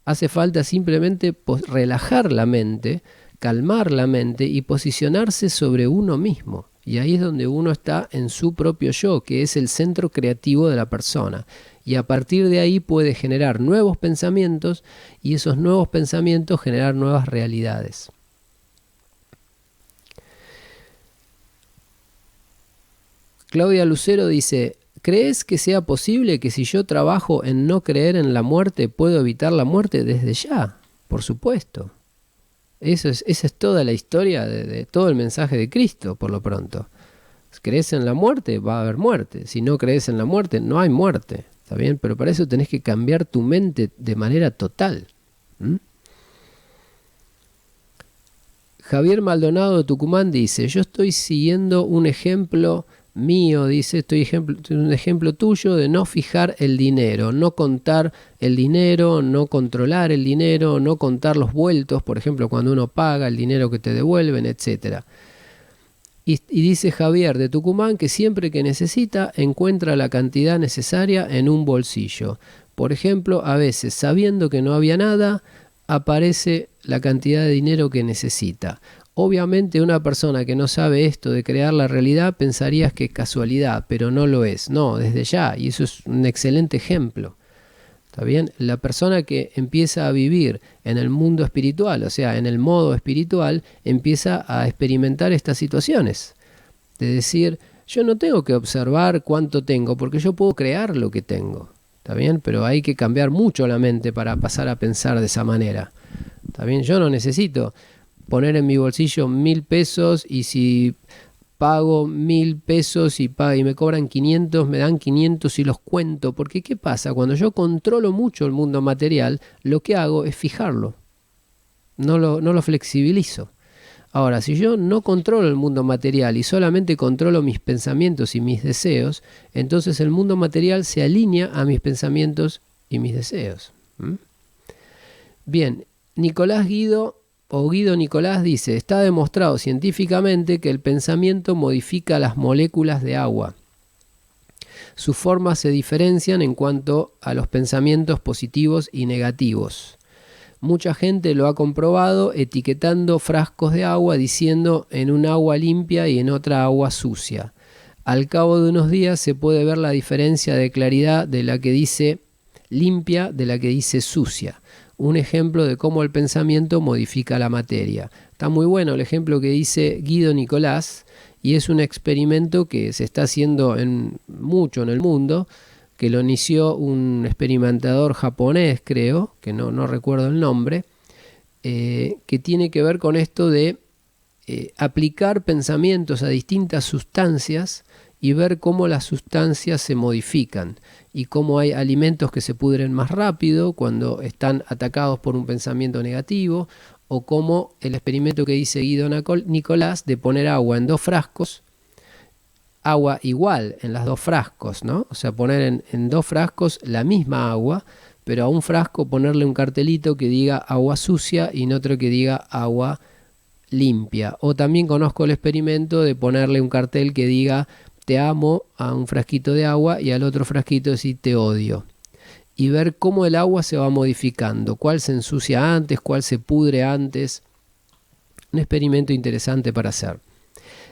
Hace falta simplemente relajar la mente, calmar la mente y posicionarse sobre uno mismo. Y ahí es donde uno está en su propio yo, que es el centro creativo de la persona. Y a partir de ahí puede generar nuevos pensamientos y esos nuevos pensamientos generar nuevas realidades. Claudia Lucero dice, ¿crees que sea posible que si yo trabajo en no creer en la muerte, puedo evitar la muerte desde ya? Por supuesto. Esa es toda la historia de todo el mensaje de Cristo, por lo pronto. Si crees en la muerte, va a haber muerte. Si no crees en la muerte, no hay muerte. ¿Está bien? Pero para eso tenés que cambiar tu mente de manera total. Javier Maldonado de Tucumán dice, yo estoy siguiendo un ejemplo mío, dice, un ejemplo tuyo de no fijar el dinero, no contar el dinero, no controlar el dinero, no contar los vueltos, por ejemplo, cuando uno paga el dinero que te devuelven, etc. Y dice Javier de Tucumán que siempre que necesita encuentra la cantidad necesaria en un bolsillo. Por ejemplo, a veces, sabiendo que no había nada, aparece la cantidad de dinero que necesita. Obviamente una persona que no sabe esto de crear la realidad pensarías que es casualidad, pero no lo es. No, desde ya, y eso es un excelente ejemplo. ¿Está bien? La persona que empieza a vivir en el mundo espiritual, o sea, en el modo espiritual, empieza a experimentar estas situaciones. De decir, yo no tengo que observar cuánto tengo, porque yo puedo crear lo que tengo. ¿Está bien? Pero hay que cambiar mucho la mente para pasar a pensar de esa manera. ¿Está bien? Yo no necesito poner en mi bolsillo 1.000 pesos y si pago 1.000 pesos y me cobran 500, me dan 500 y los cuento. Porque ¿qué pasa? Cuando yo controlo mucho el mundo material, lo que hago es fijarlo. No lo flexibilizo. Ahora, si yo no controlo el mundo material y solamente controlo mis pensamientos y mis deseos, entonces el mundo material se alinea a mis pensamientos y mis deseos. Bien, Nicolás Guido o Guido Nicolás dice, está demostrado científicamente que el pensamiento modifica las moléculas de agua. Sus formas se diferencian en cuanto a los pensamientos positivos y negativos. Mucha gente lo ha comprobado etiquetando frascos de agua diciendo en un agua limpia y en otra agua sucia. Al cabo de unos días se puede ver la diferencia de claridad de la que dice limpia de la que dice sucia. Un ejemplo de cómo el pensamiento modifica la materia. Está muy bueno el ejemplo que dice Guido Nicolás, y es un experimento que se está haciendo mucho en el mundo, que lo inició un experimentador japonés, creo, que no recuerdo el nombre, que tiene que ver con esto de aplicar pensamientos a distintas sustancias y ver cómo las sustancias se modifican y cómo hay alimentos que se pudren más rápido cuando están atacados por un pensamiento negativo, o como el experimento que dice Guido Nicolás de poner agua en 2 frascos, agua igual en las 2 frascos, ¿no? O sea, poner en 2 frascos la misma agua, pero a un frasco ponerle un cartelito que diga agua sucia y en otro que diga agua limpia. O también conozco el experimento de ponerle un cartel que diga te amo a un frasquito de agua y al otro frasquito decir te odio. Y ver cómo el agua se va modificando, cuál se ensucia antes, cuál se pudre antes. Un experimento interesante para hacer.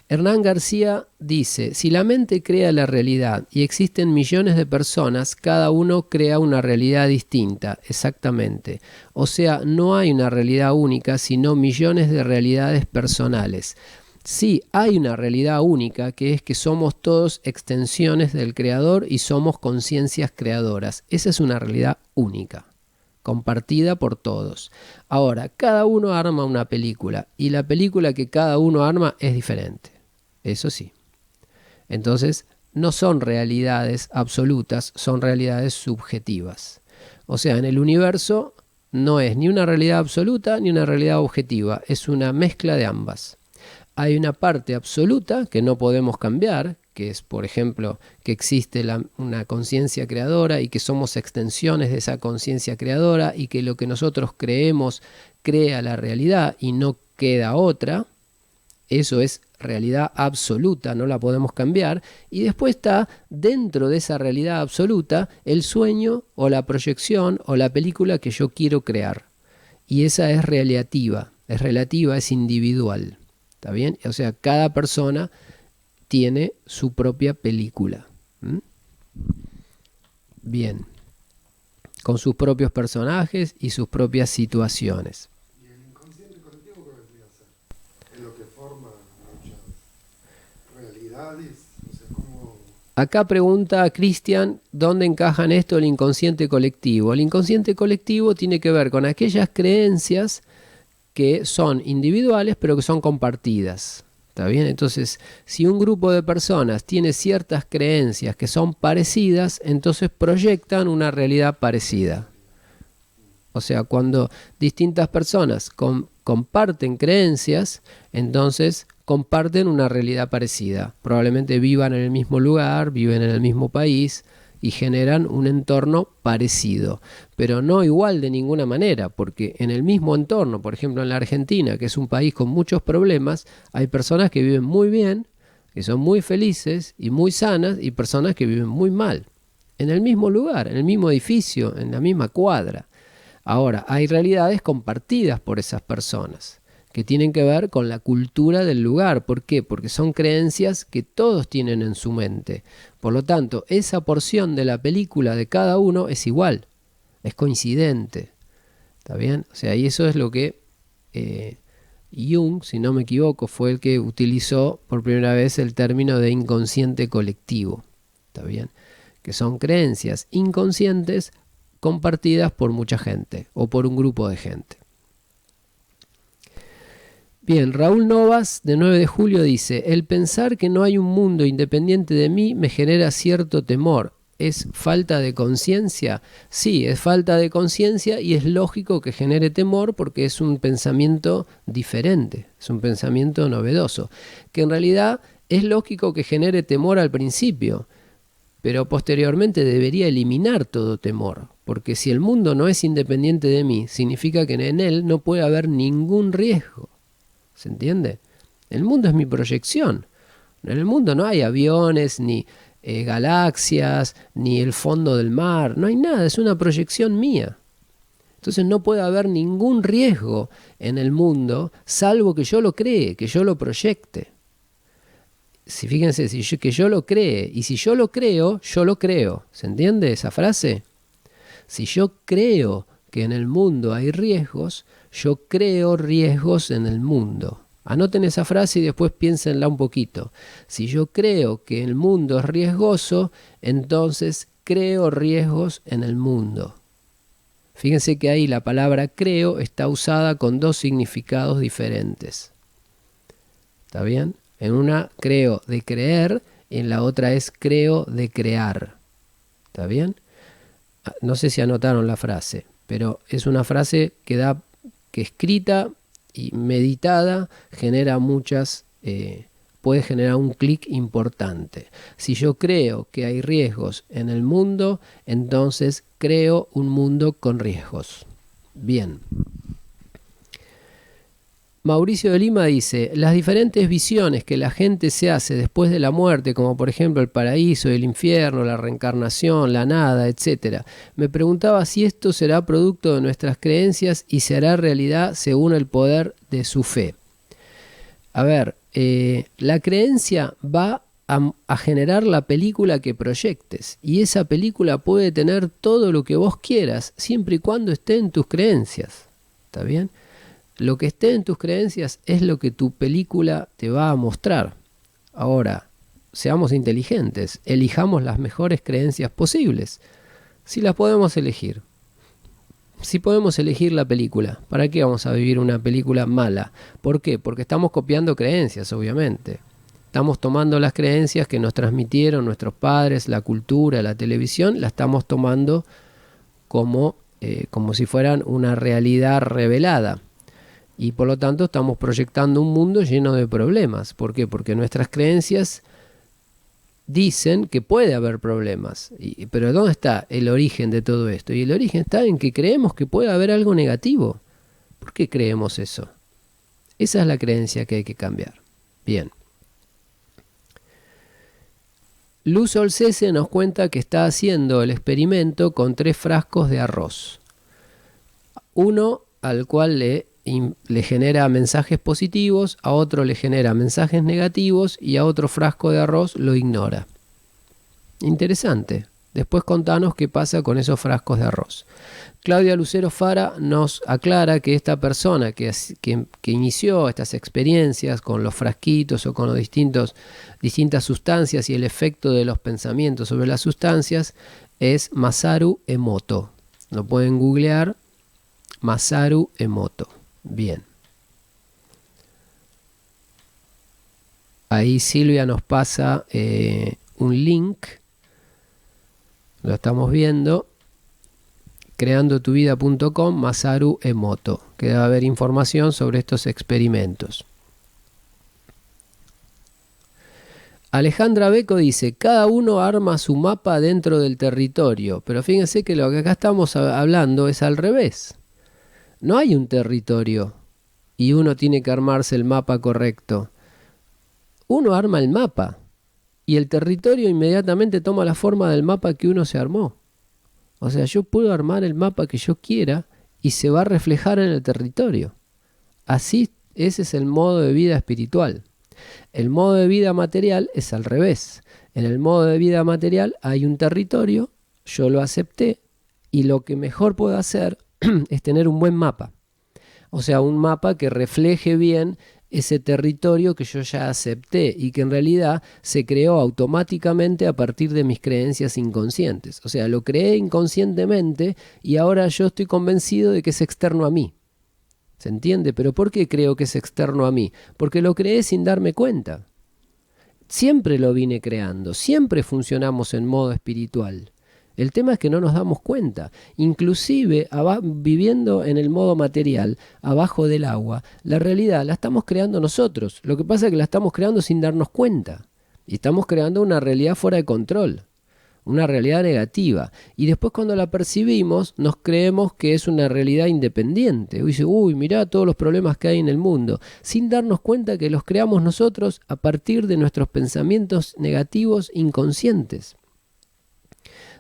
Hernán García dice, si la mente crea la realidad y existen millones de personas, cada uno crea una realidad distinta, exactamente. O sea, no hay una realidad única, sino millones de realidades personales. Sí, hay una realidad única, que es que somos todos extensiones del Creador y somos conciencias creadoras. Esa es una realidad única, compartida por todos. Ahora, cada uno arma una película y la película que cada uno arma es diferente. Eso sí. Entonces, no son realidades absolutas, son realidades subjetivas. O sea, en el universo no es ni una realidad absoluta ni una realidad objetiva, es una mezcla de ambas. Hay una parte absoluta que no podemos cambiar, que es, por ejemplo, que existe una conciencia creadora y que somos extensiones de esa conciencia creadora y que lo que nosotros creemos crea la realidad y no queda otra. Eso es realidad absoluta, no la podemos cambiar. Y después está dentro de esa realidad absoluta el sueño o la proyección o la película que yo quiero crear. Y esa es relativa, es individual. ¿Está bien? O sea, cada persona tiene su propia película. Bien. Con sus propios personajes y sus propias situaciones. ¿Y el inconsciente colectivo qué vendría a ser? Es lo que forma muchas realidades. O sea, ¿cómo? Acá pregunta Cristian, ¿dónde encaja en esto el inconsciente colectivo? El inconsciente colectivo tiene que ver con aquellas creencias que son individuales pero que son compartidas. ¿Está bien? Entonces, si un grupo de personas tiene ciertas creencias que son parecidas, entonces proyectan una realidad parecida. O sea, cuando distintas personas comparten creencias, entonces comparten una realidad parecida. Probablemente vivan en el mismo lugar, viven en el mismo país y generan un entorno parecido, pero no igual de ninguna manera, porque en el mismo entorno, por ejemplo en la Argentina, que es un país con muchos problemas, hay personas que viven muy bien, que son muy felices y muy sanas, y personas que viven muy mal, en el mismo lugar, en el mismo edificio, en la misma cuadra. Ahora, hay realidades compartidas por esas personas, que tienen que ver con la cultura del lugar. ¿Por qué? Porque son creencias que todos tienen en su mente. Por lo tanto, esa porción de la película de cada uno es igual, es coincidente. ¿Está bien? O sea, y eso es lo que Jung, si no me equivoco, fue el que utilizó por primera vez el término de inconsciente colectivo. ¿Está bien? Que son creencias inconscientes compartidas por mucha gente o por un grupo de gente. Bien, Raúl Novas, de 9 de julio, dice, el pensar que no hay un mundo independiente de mí me genera cierto temor. ¿Es falta de conciencia? Sí, es falta de conciencia y es lógico que genere temor porque es un pensamiento diferente, es un pensamiento novedoso, que en realidad es lógico que genere temor al principio, pero posteriormente debería eliminar todo temor, porque si el mundo no es independiente de mí, significa que en él no puede haber ningún riesgo. ¿Se entiende? El mundo es mi proyección. En el mundo no hay aviones, ni galaxias, ni el fondo del mar, no hay nada, es una proyección mía. Entonces no puede haber ningún riesgo en el mundo, salvo que yo lo cree, que yo lo proyecte. Fíjense, que yo lo cree, y si yo lo creo, yo lo creo. ¿Se entiende esa frase? Si yo creo que en el mundo hay riesgos, yo creo riesgos en el mundo. Anoten esa frase y después piénsenla un poquito. Si yo creo que el mundo es riesgoso, entonces creo riesgos en el mundo. Fíjense que ahí la palabra creo está usada con dos significados diferentes. ¿Está bien? En una creo de creer y en la otra es creo de crear. ¿Está bien? No sé si anotaron la frase, pero es una frase que escrita y meditada genera puede generar un clic importante. Si yo creo que hay riesgos en el mundo, entonces creo un mundo con riesgos. Bien. Mauricio de Lima dice, las diferentes visiones que la gente se hace después de la muerte, como por ejemplo el paraíso, el infierno, la reencarnación, la nada, etc. Me preguntaba si esto será producto de nuestras creencias y se hará realidad según el poder de su fe. A ver, la creencia va a generar la película que proyectes, y esa película puede tener todo lo que vos quieras, siempre y cuando esté en tus creencias. ¿Está bien? Lo que esté en tus creencias es lo que tu película te va a mostrar. Ahora, seamos inteligentes, elijamos las mejores creencias posibles, si las podemos elegir. Si podemos elegir la película, ¿para qué vamos a vivir una película mala? ¿Por qué? Porque estamos copiando creencias, obviamente. Estamos tomando las creencias que nos transmitieron nuestros padres, la cultura, la televisión, la estamos tomando como si fueran una realidad revelada. Y por lo tanto estamos proyectando un mundo lleno de problemas. ¿Por qué? Porque nuestras creencias dicen que puede haber problemas. Pero ¿dónde está el origen de todo esto? Y el origen está en que creemos que puede haber algo negativo. ¿Por qué creemos eso? Esa es la creencia que hay que cambiar. Bien. Luz Olcese nos cuenta que está haciendo el experimento con 3 frascos de arroz. Uno al cual le genera mensajes positivos, a otro le genera mensajes negativos y a otro frasco de arroz lo ignora. Interesante. Después contanos qué pasa con esos frascos de arroz. Claudia Lucero Fara nos aclara que esta persona que inició estas experiencias con los frasquitos o con los distintas sustancias y el efecto de los pensamientos sobre las sustancias es Masaru Emoto. Lo pueden googlear, Masaru Emoto. Bien. Ahí Silvia nos pasa un link. Lo estamos viendo. Creandotuvida.com, Masaru Emoto, que debe haber información sobre estos experimentos. Alejandra Beco dice, cada uno arma su mapa dentro del territorio, pero fíjense que lo que acá estamos hablando es al revés. No hay un territorio y uno tiene que armarse el mapa correcto. Uno arma el mapa y el territorio inmediatamente toma la forma del mapa que uno se armó. O sea, yo puedo armar el mapa que yo quiera y se va a reflejar en el territorio. Así, ese es el modo de vida espiritual. El modo de vida material es al revés. En el modo de vida material hay un territorio, yo lo acepté y lo que mejor puedo hacer es tener un buen mapa. O sea, un mapa que refleje bien ese territorio que yo ya acepté y que en realidad se creó automáticamente a partir de mis creencias inconscientes. O sea, lo creé inconscientemente y ahora yo estoy convencido de que es externo a mí. ¿Se entiende? ¿Pero por qué creo que es externo a mí? Porque lo creé sin darme cuenta. Siempre lo vine creando, siempre funcionamos en modo espiritual. El tema es que no nos damos cuenta. Inclusive viviendo en el modo material, abajo del agua, la realidad la estamos creando nosotros. Lo que pasa es que la estamos creando sin darnos cuenta. Y estamos creando una realidad fuera de control. una realidad negativa. Y después cuando la percibimos, nos creemos que es una realidad independiente. Dice, uy, mirá todos los problemas que hay en el mundo, sin darnos cuenta que los creamos nosotros a partir de nuestros pensamientos negativos inconscientes.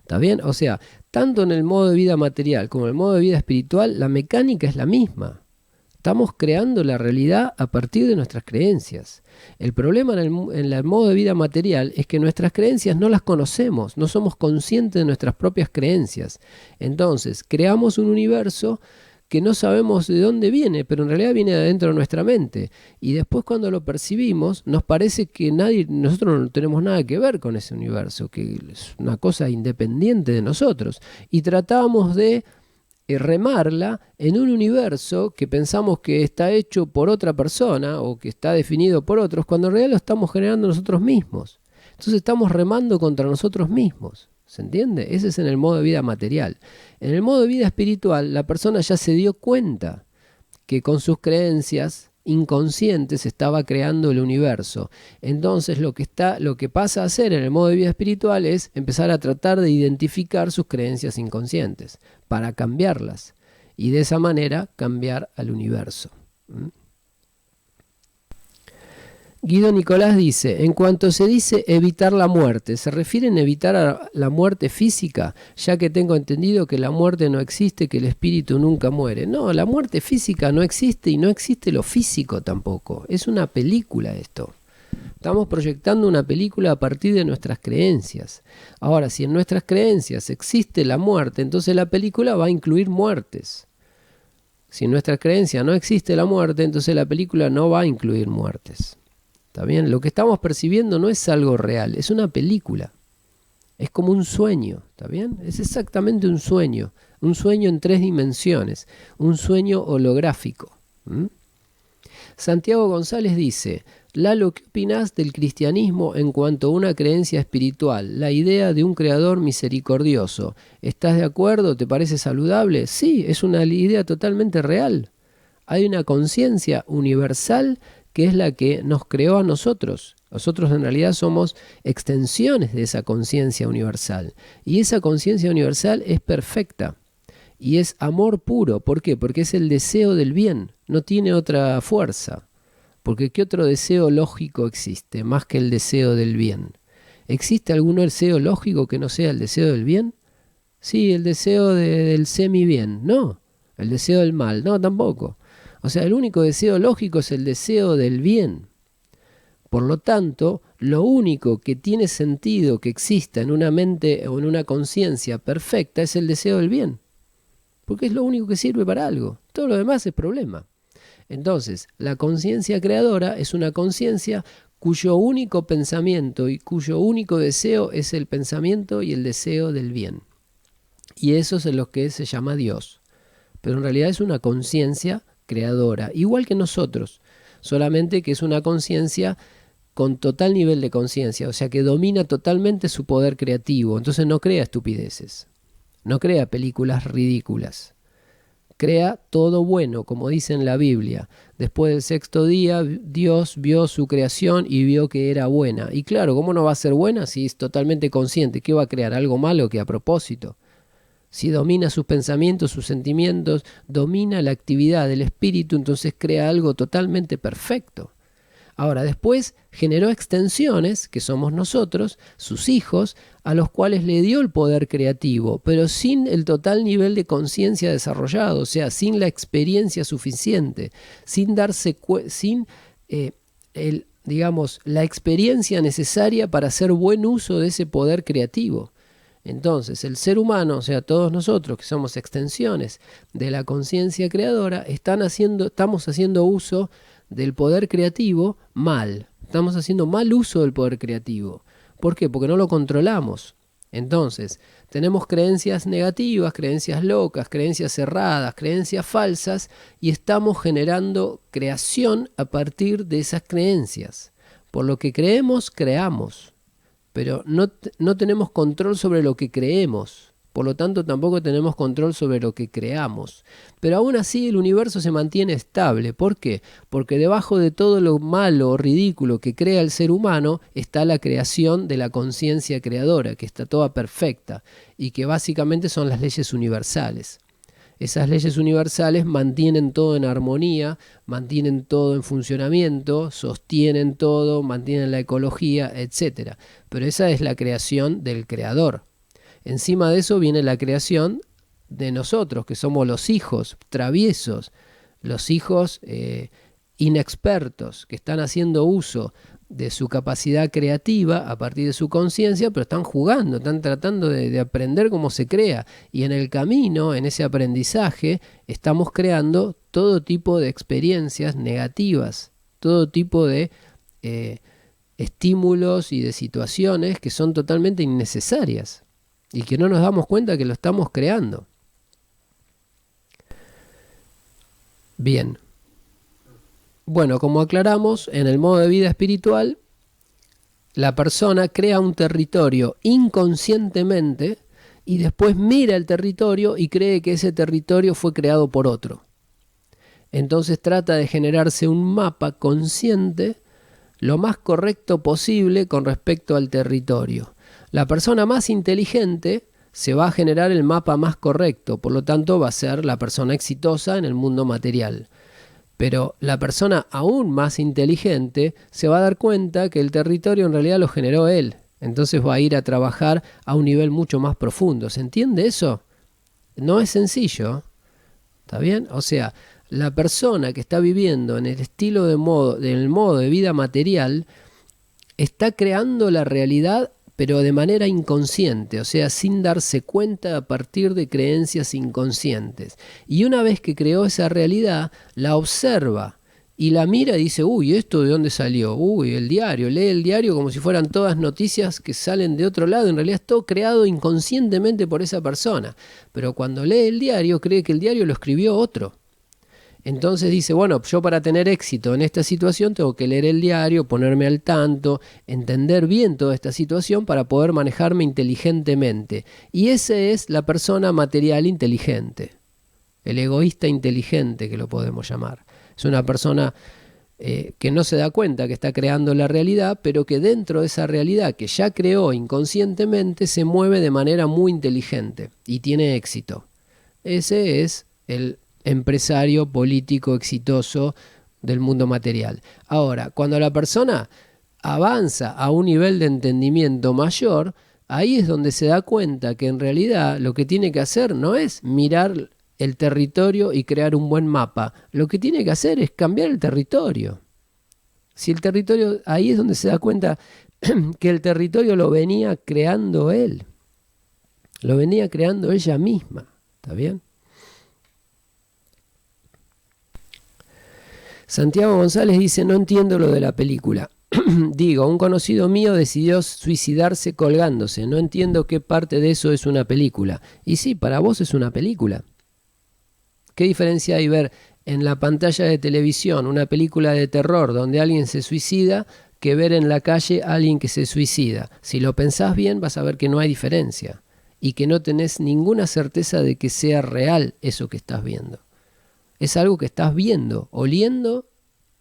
¿Está bien? O sea, tanto en el modo de vida material como en el modo de vida espiritual, la mecánica es la misma. Estamos creando la realidad a partir de nuestras creencias. El problema en el modo de vida material es que nuestras creencias no las conocemos, no somos conscientes de nuestras propias creencias. Entonces, creamos un universo que no sabemos de dónde viene, pero en realidad viene de adentro de nuestra mente. Y después cuando lo percibimos, nos parece que nosotros no tenemos nada que ver con ese universo, que es una cosa independiente de nosotros. Y tratamos de remarla en un universo que pensamos que está hecho por otra persona o que está definido por otros, cuando en realidad lo estamos generando nosotros mismos. Entonces estamos remando contra nosotros mismos. ¿Se entiende? Ese es en el modo de vida material. En el modo de vida espiritual, la persona ya se dio cuenta que con sus creencias inconscientes estaba creando el universo. Entonces lo que pasa a hacer en el modo de vida espiritual es empezar a tratar de identificar sus creencias inconscientes para cambiarlas y de esa manera cambiar al universo. Guido Nicolás dice, en cuanto se dice evitar la muerte, ¿se refieren a evitar a la muerte física? Ya que tengo entendido que la muerte no existe, que el espíritu nunca muere. No, la muerte física no existe y no existe lo físico tampoco. Es una película esto. Estamos proyectando una película a partir de nuestras creencias. Ahora, si en nuestras creencias existe la muerte, entonces la película va a incluir muertes. Si en nuestras creencias no existe la muerte, entonces la película no va a incluir muertes. ¿Está bien? Lo que estamos percibiendo no es algo real, es una película. Es como un sueño, ¿está bien? Es exactamente un sueño en 3 dimensiones, un sueño holográfico. Santiago González dice, Lalo, ¿qué opinás del cristianismo en cuanto a una creencia espiritual, la idea de un creador misericordioso? ¿Estás de acuerdo? ¿Te parece saludable? Sí, es una idea totalmente real. Hay una conciencia universal que es la que nos creó a nosotros. Nosotros en realidad somos extensiones de esa conciencia universal. Y esa conciencia universal es perfecta. Y es amor puro. ¿Por qué? Porque es el deseo del bien. No tiene otra fuerza. Porque ¿qué otro deseo lógico existe más que el deseo del bien? ¿Existe algún deseo lógico que no sea el deseo del bien? Sí, el deseo del semi-bien. No. El deseo del mal. No, tampoco. O sea, el único deseo lógico es el deseo del bien. Por lo tanto, lo único que tiene sentido que exista en una mente o en una conciencia perfecta es el deseo del bien. Porque es lo único que sirve para algo. Todo lo demás es problema. Entonces, la conciencia creadora es una conciencia cuyo único pensamiento y cuyo único deseo es el pensamiento y el deseo del bien. Y eso es lo que se llama Dios. Pero en realidad es una conciencia creadora, igual que nosotros, solamente que es una conciencia con total nivel de conciencia, o sea que domina totalmente su poder creativo, entonces no crea estupideces, no crea películas ridículas, crea todo bueno, como dice en la Biblia. Después del 6º día, Dios vio su creación y vio que era buena. Y claro, ¿cómo no va a ser buena si es totalmente consciente? ¿Qué va a crear? ¿Algo malo que a propósito? Si domina sus pensamientos, sus sentimientos, domina la actividad del espíritu, entonces crea algo totalmente perfecto. Ahora, después generó extensiones, que somos nosotros, sus hijos, a los cuales le dio el poder creativo, pero sin el total nivel de conciencia desarrollado, o sea, sin la experiencia suficiente, sin la experiencia necesaria para hacer buen uso de ese poder creativo. Entonces, el ser humano, o sea, todos nosotros que somos extensiones de la conciencia creadora, estamos haciendo uso del poder creativo mal. Estamos haciendo mal uso del poder creativo. ¿Por qué? Porque no lo controlamos. Entonces, tenemos creencias negativas, creencias locas, creencias cerradas, creencias falsas, y estamos generando creación a partir de esas creencias. Por lo que creemos, creamos. Pero no tenemos control sobre lo que creemos. por lo tanto tampoco tenemos control sobre lo que creamos. Pero aún así el universo se mantiene estable. ¿Por qué? Porque debajo de todo lo malo o ridículo que crea el ser humano está la creación de la conciencia creadora, que está toda perfecta y que básicamente son las leyes universales. Esas leyes universales mantienen todo en armonía, mantienen todo en funcionamiento, sostienen todo, mantienen la ecología, etc. Pero esa es la creación del creador. Encima de eso viene la creación de nosotros, que somos los hijos traviesos, los hijos inexpertos, que están haciendo uso de su capacidad creativa a partir de su conciencia, pero están jugando, están tratando de aprender cómo se crea. Y en el camino, en ese aprendizaje, estamos creando todo tipo de experiencias negativas, todo tipo de estímulos y de situaciones que son totalmente innecesarias y que no nos damos cuenta que lo estamos creando. Bien. Bueno, como aclaramos, en el modo de vida espiritual, la persona crea un territorio inconscientemente y después mira el territorio y cree que ese territorio fue creado por otro. Entonces trata de generarse un mapa consciente lo más correcto posible con respecto al territorio. La persona más inteligente se va a generar el mapa más correcto, por lo tanto va a ser la persona exitosa en el mundo material. Pero la persona aún más inteligente se va a dar cuenta que el territorio en realidad lo generó él. Entonces va a ir a trabajar a un nivel mucho más profundo. ¿Se entiende eso? No es sencillo. ¿Está bien? O sea, la persona que está viviendo en el modo de vida material está creando la realidad, pero de manera inconsciente, o sea, sin darse cuenta a partir de creencias inconscientes. Y una vez que creó esa realidad, la observa y la mira y dice, uy, ¿esto de dónde salió? Uy, el diario, lee el diario como si fueran todas noticias que salen de otro lado. En realidad es todo creado inconscientemente por esa persona. Pero cuando lee el diario, cree que el diario lo escribió otro. Entonces dice, bueno, yo para tener éxito en esta situación tengo que leer el diario, ponerme al tanto, entender bien toda esta situación para poder manejarme inteligentemente. Y esa es la persona material inteligente, el egoísta inteligente que lo podemos llamar. Es una persona que no se da cuenta que está creando la realidad, pero que dentro de esa realidad que ya creó inconscientemente se mueve de manera muy inteligente y tiene éxito. Ese es el empresario político exitoso del mundo material. Ahora, cuando la persona avanza a un nivel de entendimiento mayor, ahí es donde se da cuenta que en realidad lo que tiene que hacer no es mirar el territorio y crear un buen mapa. Lo que tiene que hacer es cambiar el territorio. Si el territorio, ahí es donde se da cuenta que el territorio lo venía creando él. Lo venía creando ella misma. ¿Está bien? Santiago González dice, no entiendo lo de la película. Digo, un conocido mío decidió suicidarse colgándose. No entiendo qué parte de eso es una película. Y sí, para vos es una película. ¿Qué diferencia hay ver en la pantalla de televisión una película de terror donde alguien se suicida que ver en la calle a alguien que se suicida? Si lo pensás bien vas a ver que no hay diferencia y que no tenés ninguna certeza de que sea real eso que estás viendo. Es algo que estás viendo, oliendo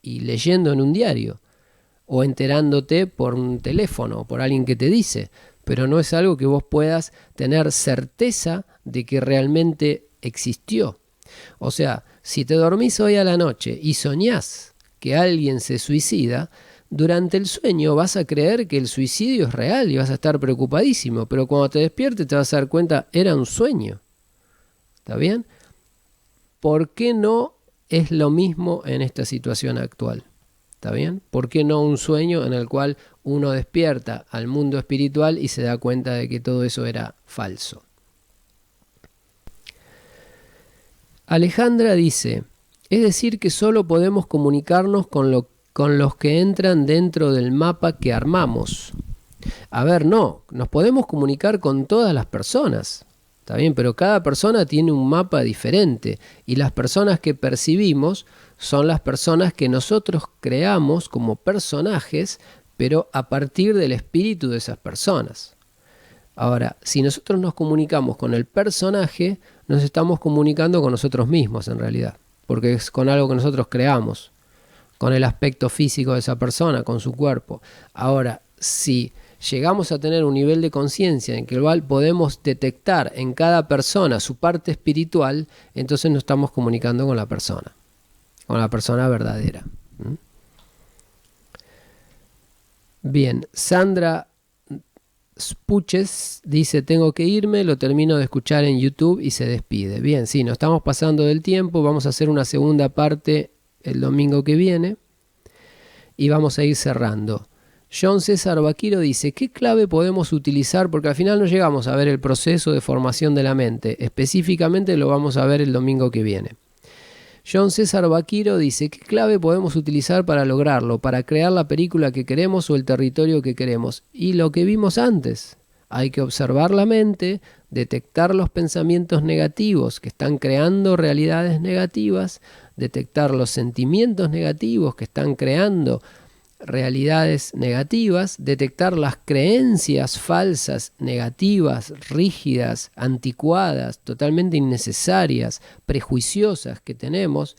y leyendo en un diario o enterándote por un teléfono o por alguien que te dice, pero no es algo que vos puedas tener certeza de que realmente existió. O sea, si te dormís hoy a la noche y soñás que alguien se suicida, durante el sueño vas a creer que el suicidio es real y vas a estar preocupadísimo, pero cuando te despiertes te vas a dar cuenta, era un sueño. ¿Está bien? ¿Por qué no es lo mismo en esta situación actual? ¿Está bien? ¿Por qué no un sueño en el cual uno despierta al mundo espiritual y se da cuenta de que todo eso era falso? Alejandra dice, es decir que solo podemos comunicarnos con los que entran dentro del mapa que armamos. A ver, no, nos podemos comunicar con todas las personas. Está bien, pero cada persona tiene un mapa diferente y las personas que percibimos son las personas que nosotros creamos como personajes, pero a partir del espíritu de esas personas. Ahora, si nosotros nos comunicamos con el personaje, nos estamos comunicando con nosotros mismos en realidad, porque es con algo que nosotros creamos, con el aspecto físico de esa persona, con su cuerpo. Ahora, si llegamos a tener un nivel de conciencia en el cual podemos detectar en cada persona su parte espiritual, entonces nos estamos comunicando con la persona verdadera. Bien, Sandra Spuches dice: tengo que irme, lo termino de escuchar en YouTube, y se despide. Bien, sí, nos estamos pasando del tiempo, vamos a hacer una segunda parte el domingo que viene y vamos a ir cerrando. John César Vaquiro dice: ¿qué clave podemos utilizar? Porque al final no llegamos a ver el proceso de formación de la mente, específicamente lo vamos a ver el domingo que viene. John César Vaquiro dice: ¿qué clave podemos utilizar para lograrlo, para crear la película que queremos o el territorio que queremos? Y lo que vimos antes, hay que observar la mente, detectar los pensamientos negativos que están creando realidades negativas, detectar los sentimientos negativos que están creando realidades negativas, detectar las creencias falsas, negativas, rígidas, anticuadas, totalmente innecesarias, prejuiciosas que tenemos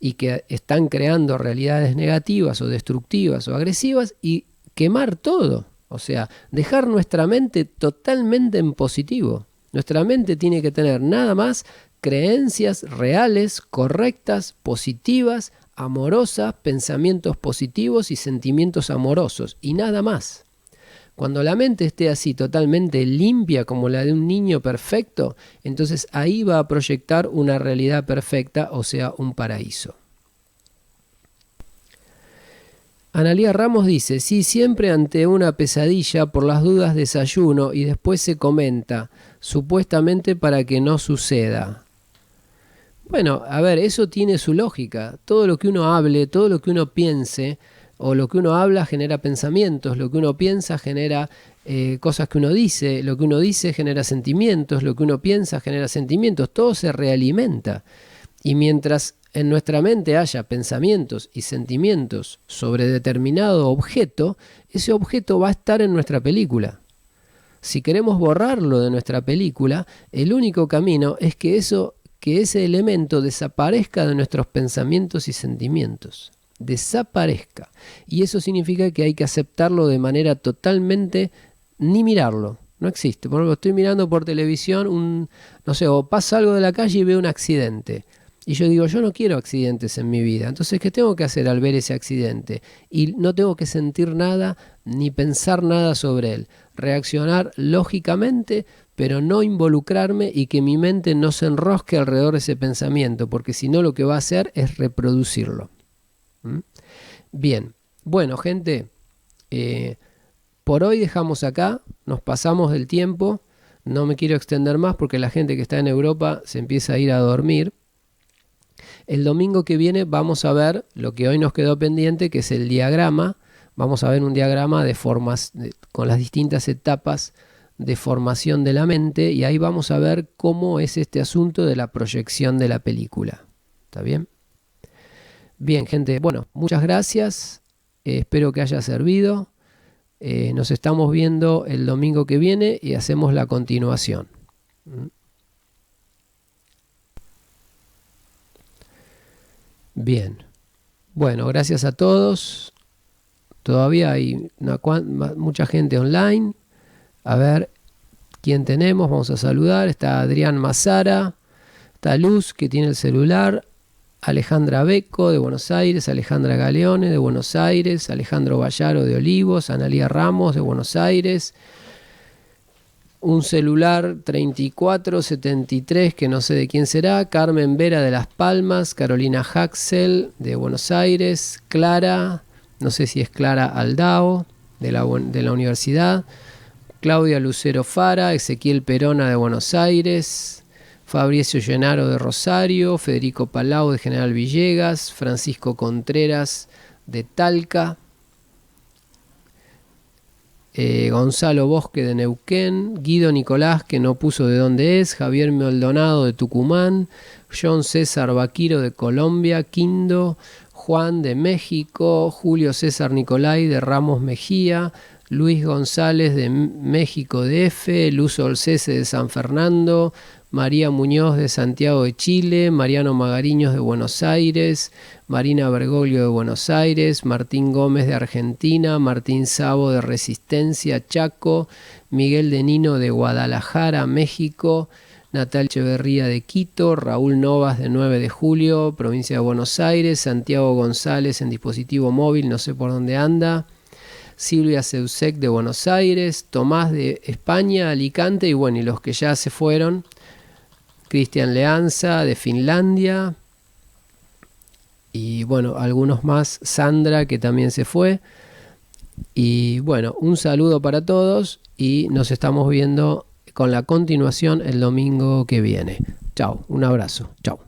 y que están creando realidades negativas o destructivas o agresivas, y quemar todo. O sea, dejar nuestra mente totalmente en positivo. Nuestra mente tiene que tener nada más creencias reales, correctas, positivas, amorosas, pensamientos positivos y sentimientos amorosos, y nada más. Cuando la mente esté así totalmente limpia como la de un niño perfecto, entonces ahí va a proyectar una realidad perfecta, o sea, un paraíso. Analía Ramos dice: sí, siempre ante una pesadilla, por las dudas desayuno y después se comenta, supuestamente para que no suceda. Bueno, a ver, eso tiene su lógica. Todo lo que uno hable, todo lo que uno piense, o lo que uno habla genera pensamientos, lo que uno piensa genera cosas que uno dice, lo que uno dice genera sentimientos, lo que uno piensa genera sentimientos, todo se realimenta. Y mientras en nuestra mente haya pensamientos y sentimientos sobre determinado objeto, ese objeto va a estar en nuestra película. Si queremos borrarlo de nuestra película, el único camino es que ese elemento desaparezca de nuestros pensamientos y sentimientos. Desaparezca. Y eso significa que hay que aceptarlo de manera totalmente, ni mirarlo. No existe. Por ejemplo, estoy mirando por televisión, no sé, o pasa algo de la calle y veo un accidente. Y yo digo, yo no quiero accidentes en mi vida. Entonces, ¿qué tengo que hacer al ver ese accidente? Y no tengo que sentir nada ni pensar nada sobre él. Reaccionar lógicamente, pero no involucrarme y que mi mente no se enrosque alrededor de ese pensamiento, porque si no lo que va a hacer es reproducirlo. Bien, bueno, gente, por hoy dejamos acá, nos pasamos del tiempo, no me quiero extender más porque la gente que está en Europa se empieza a ir a dormir. El domingo que viene vamos a ver lo que hoy nos quedó pendiente, que es el diagrama. Vamos a ver un diagrama de formas con las distintas etapas de formación de la mente, y ahí vamos a ver cómo es este asunto de la proyección de la película. ¿Está bien? Bien, gente, bueno, muchas gracias. Espero que haya servido. Nos estamos viendo el domingo que viene y hacemos la continuación. Bien, bueno, gracias a todos. Todavía hay mucha gente online. A ver quién tenemos, vamos a saludar. Está Adrián Mazara, está Luz, que tiene el celular, Alejandra Becco de Buenos Aires, Alejandra Galeone de Buenos Aires, Alejandro Vallaro de Olivos, Analía Ramos de Buenos Aires, un celular 3473 que no sé de quién será, Carmen Vera de Las Palmas, Carolina Haxel de Buenos Aires, Clara, no sé si es Clara Aldao de la universidad, Claudia Lucero Fara, Ezequiel Perona de Buenos Aires, Fabricio Llenaro de Rosario, Federico Palau de General Villegas, Francisco Contreras de Talca, Gonzalo Bosque de Neuquén, Guido Nicolás, que no puso de dónde es, Javier Maldonado de Tucumán, John César Vaquiro de Colombia, Quindo, Juan de México, Julio César Nicolai de Ramos Mejía, Luis González de México DF, Luz Olcese de San Fernando, María Muñoz de Santiago de Chile, Mariano Magariños de Buenos Aires, Marina Bergoglio de Buenos Aires, Martín Gómez de Argentina, Martín Sabo de Resistencia, Chaco, Miguel de Nino de Guadalajara, México, Natal Echeverría de Quito, Raúl Novas de 9 de Julio, provincia de Buenos Aires, Santiago González en dispositivo móvil, no sé por dónde anda, Silvia Seusek de Buenos Aires, Tomás de España, Alicante, y bueno, y los que ya se fueron, Cristian Leanza de Finlandia, y bueno, algunos más, Sandra que también se fue, y bueno, un saludo para todos y nos estamos viendo con la continuación el domingo que viene. Chao, un abrazo, chao.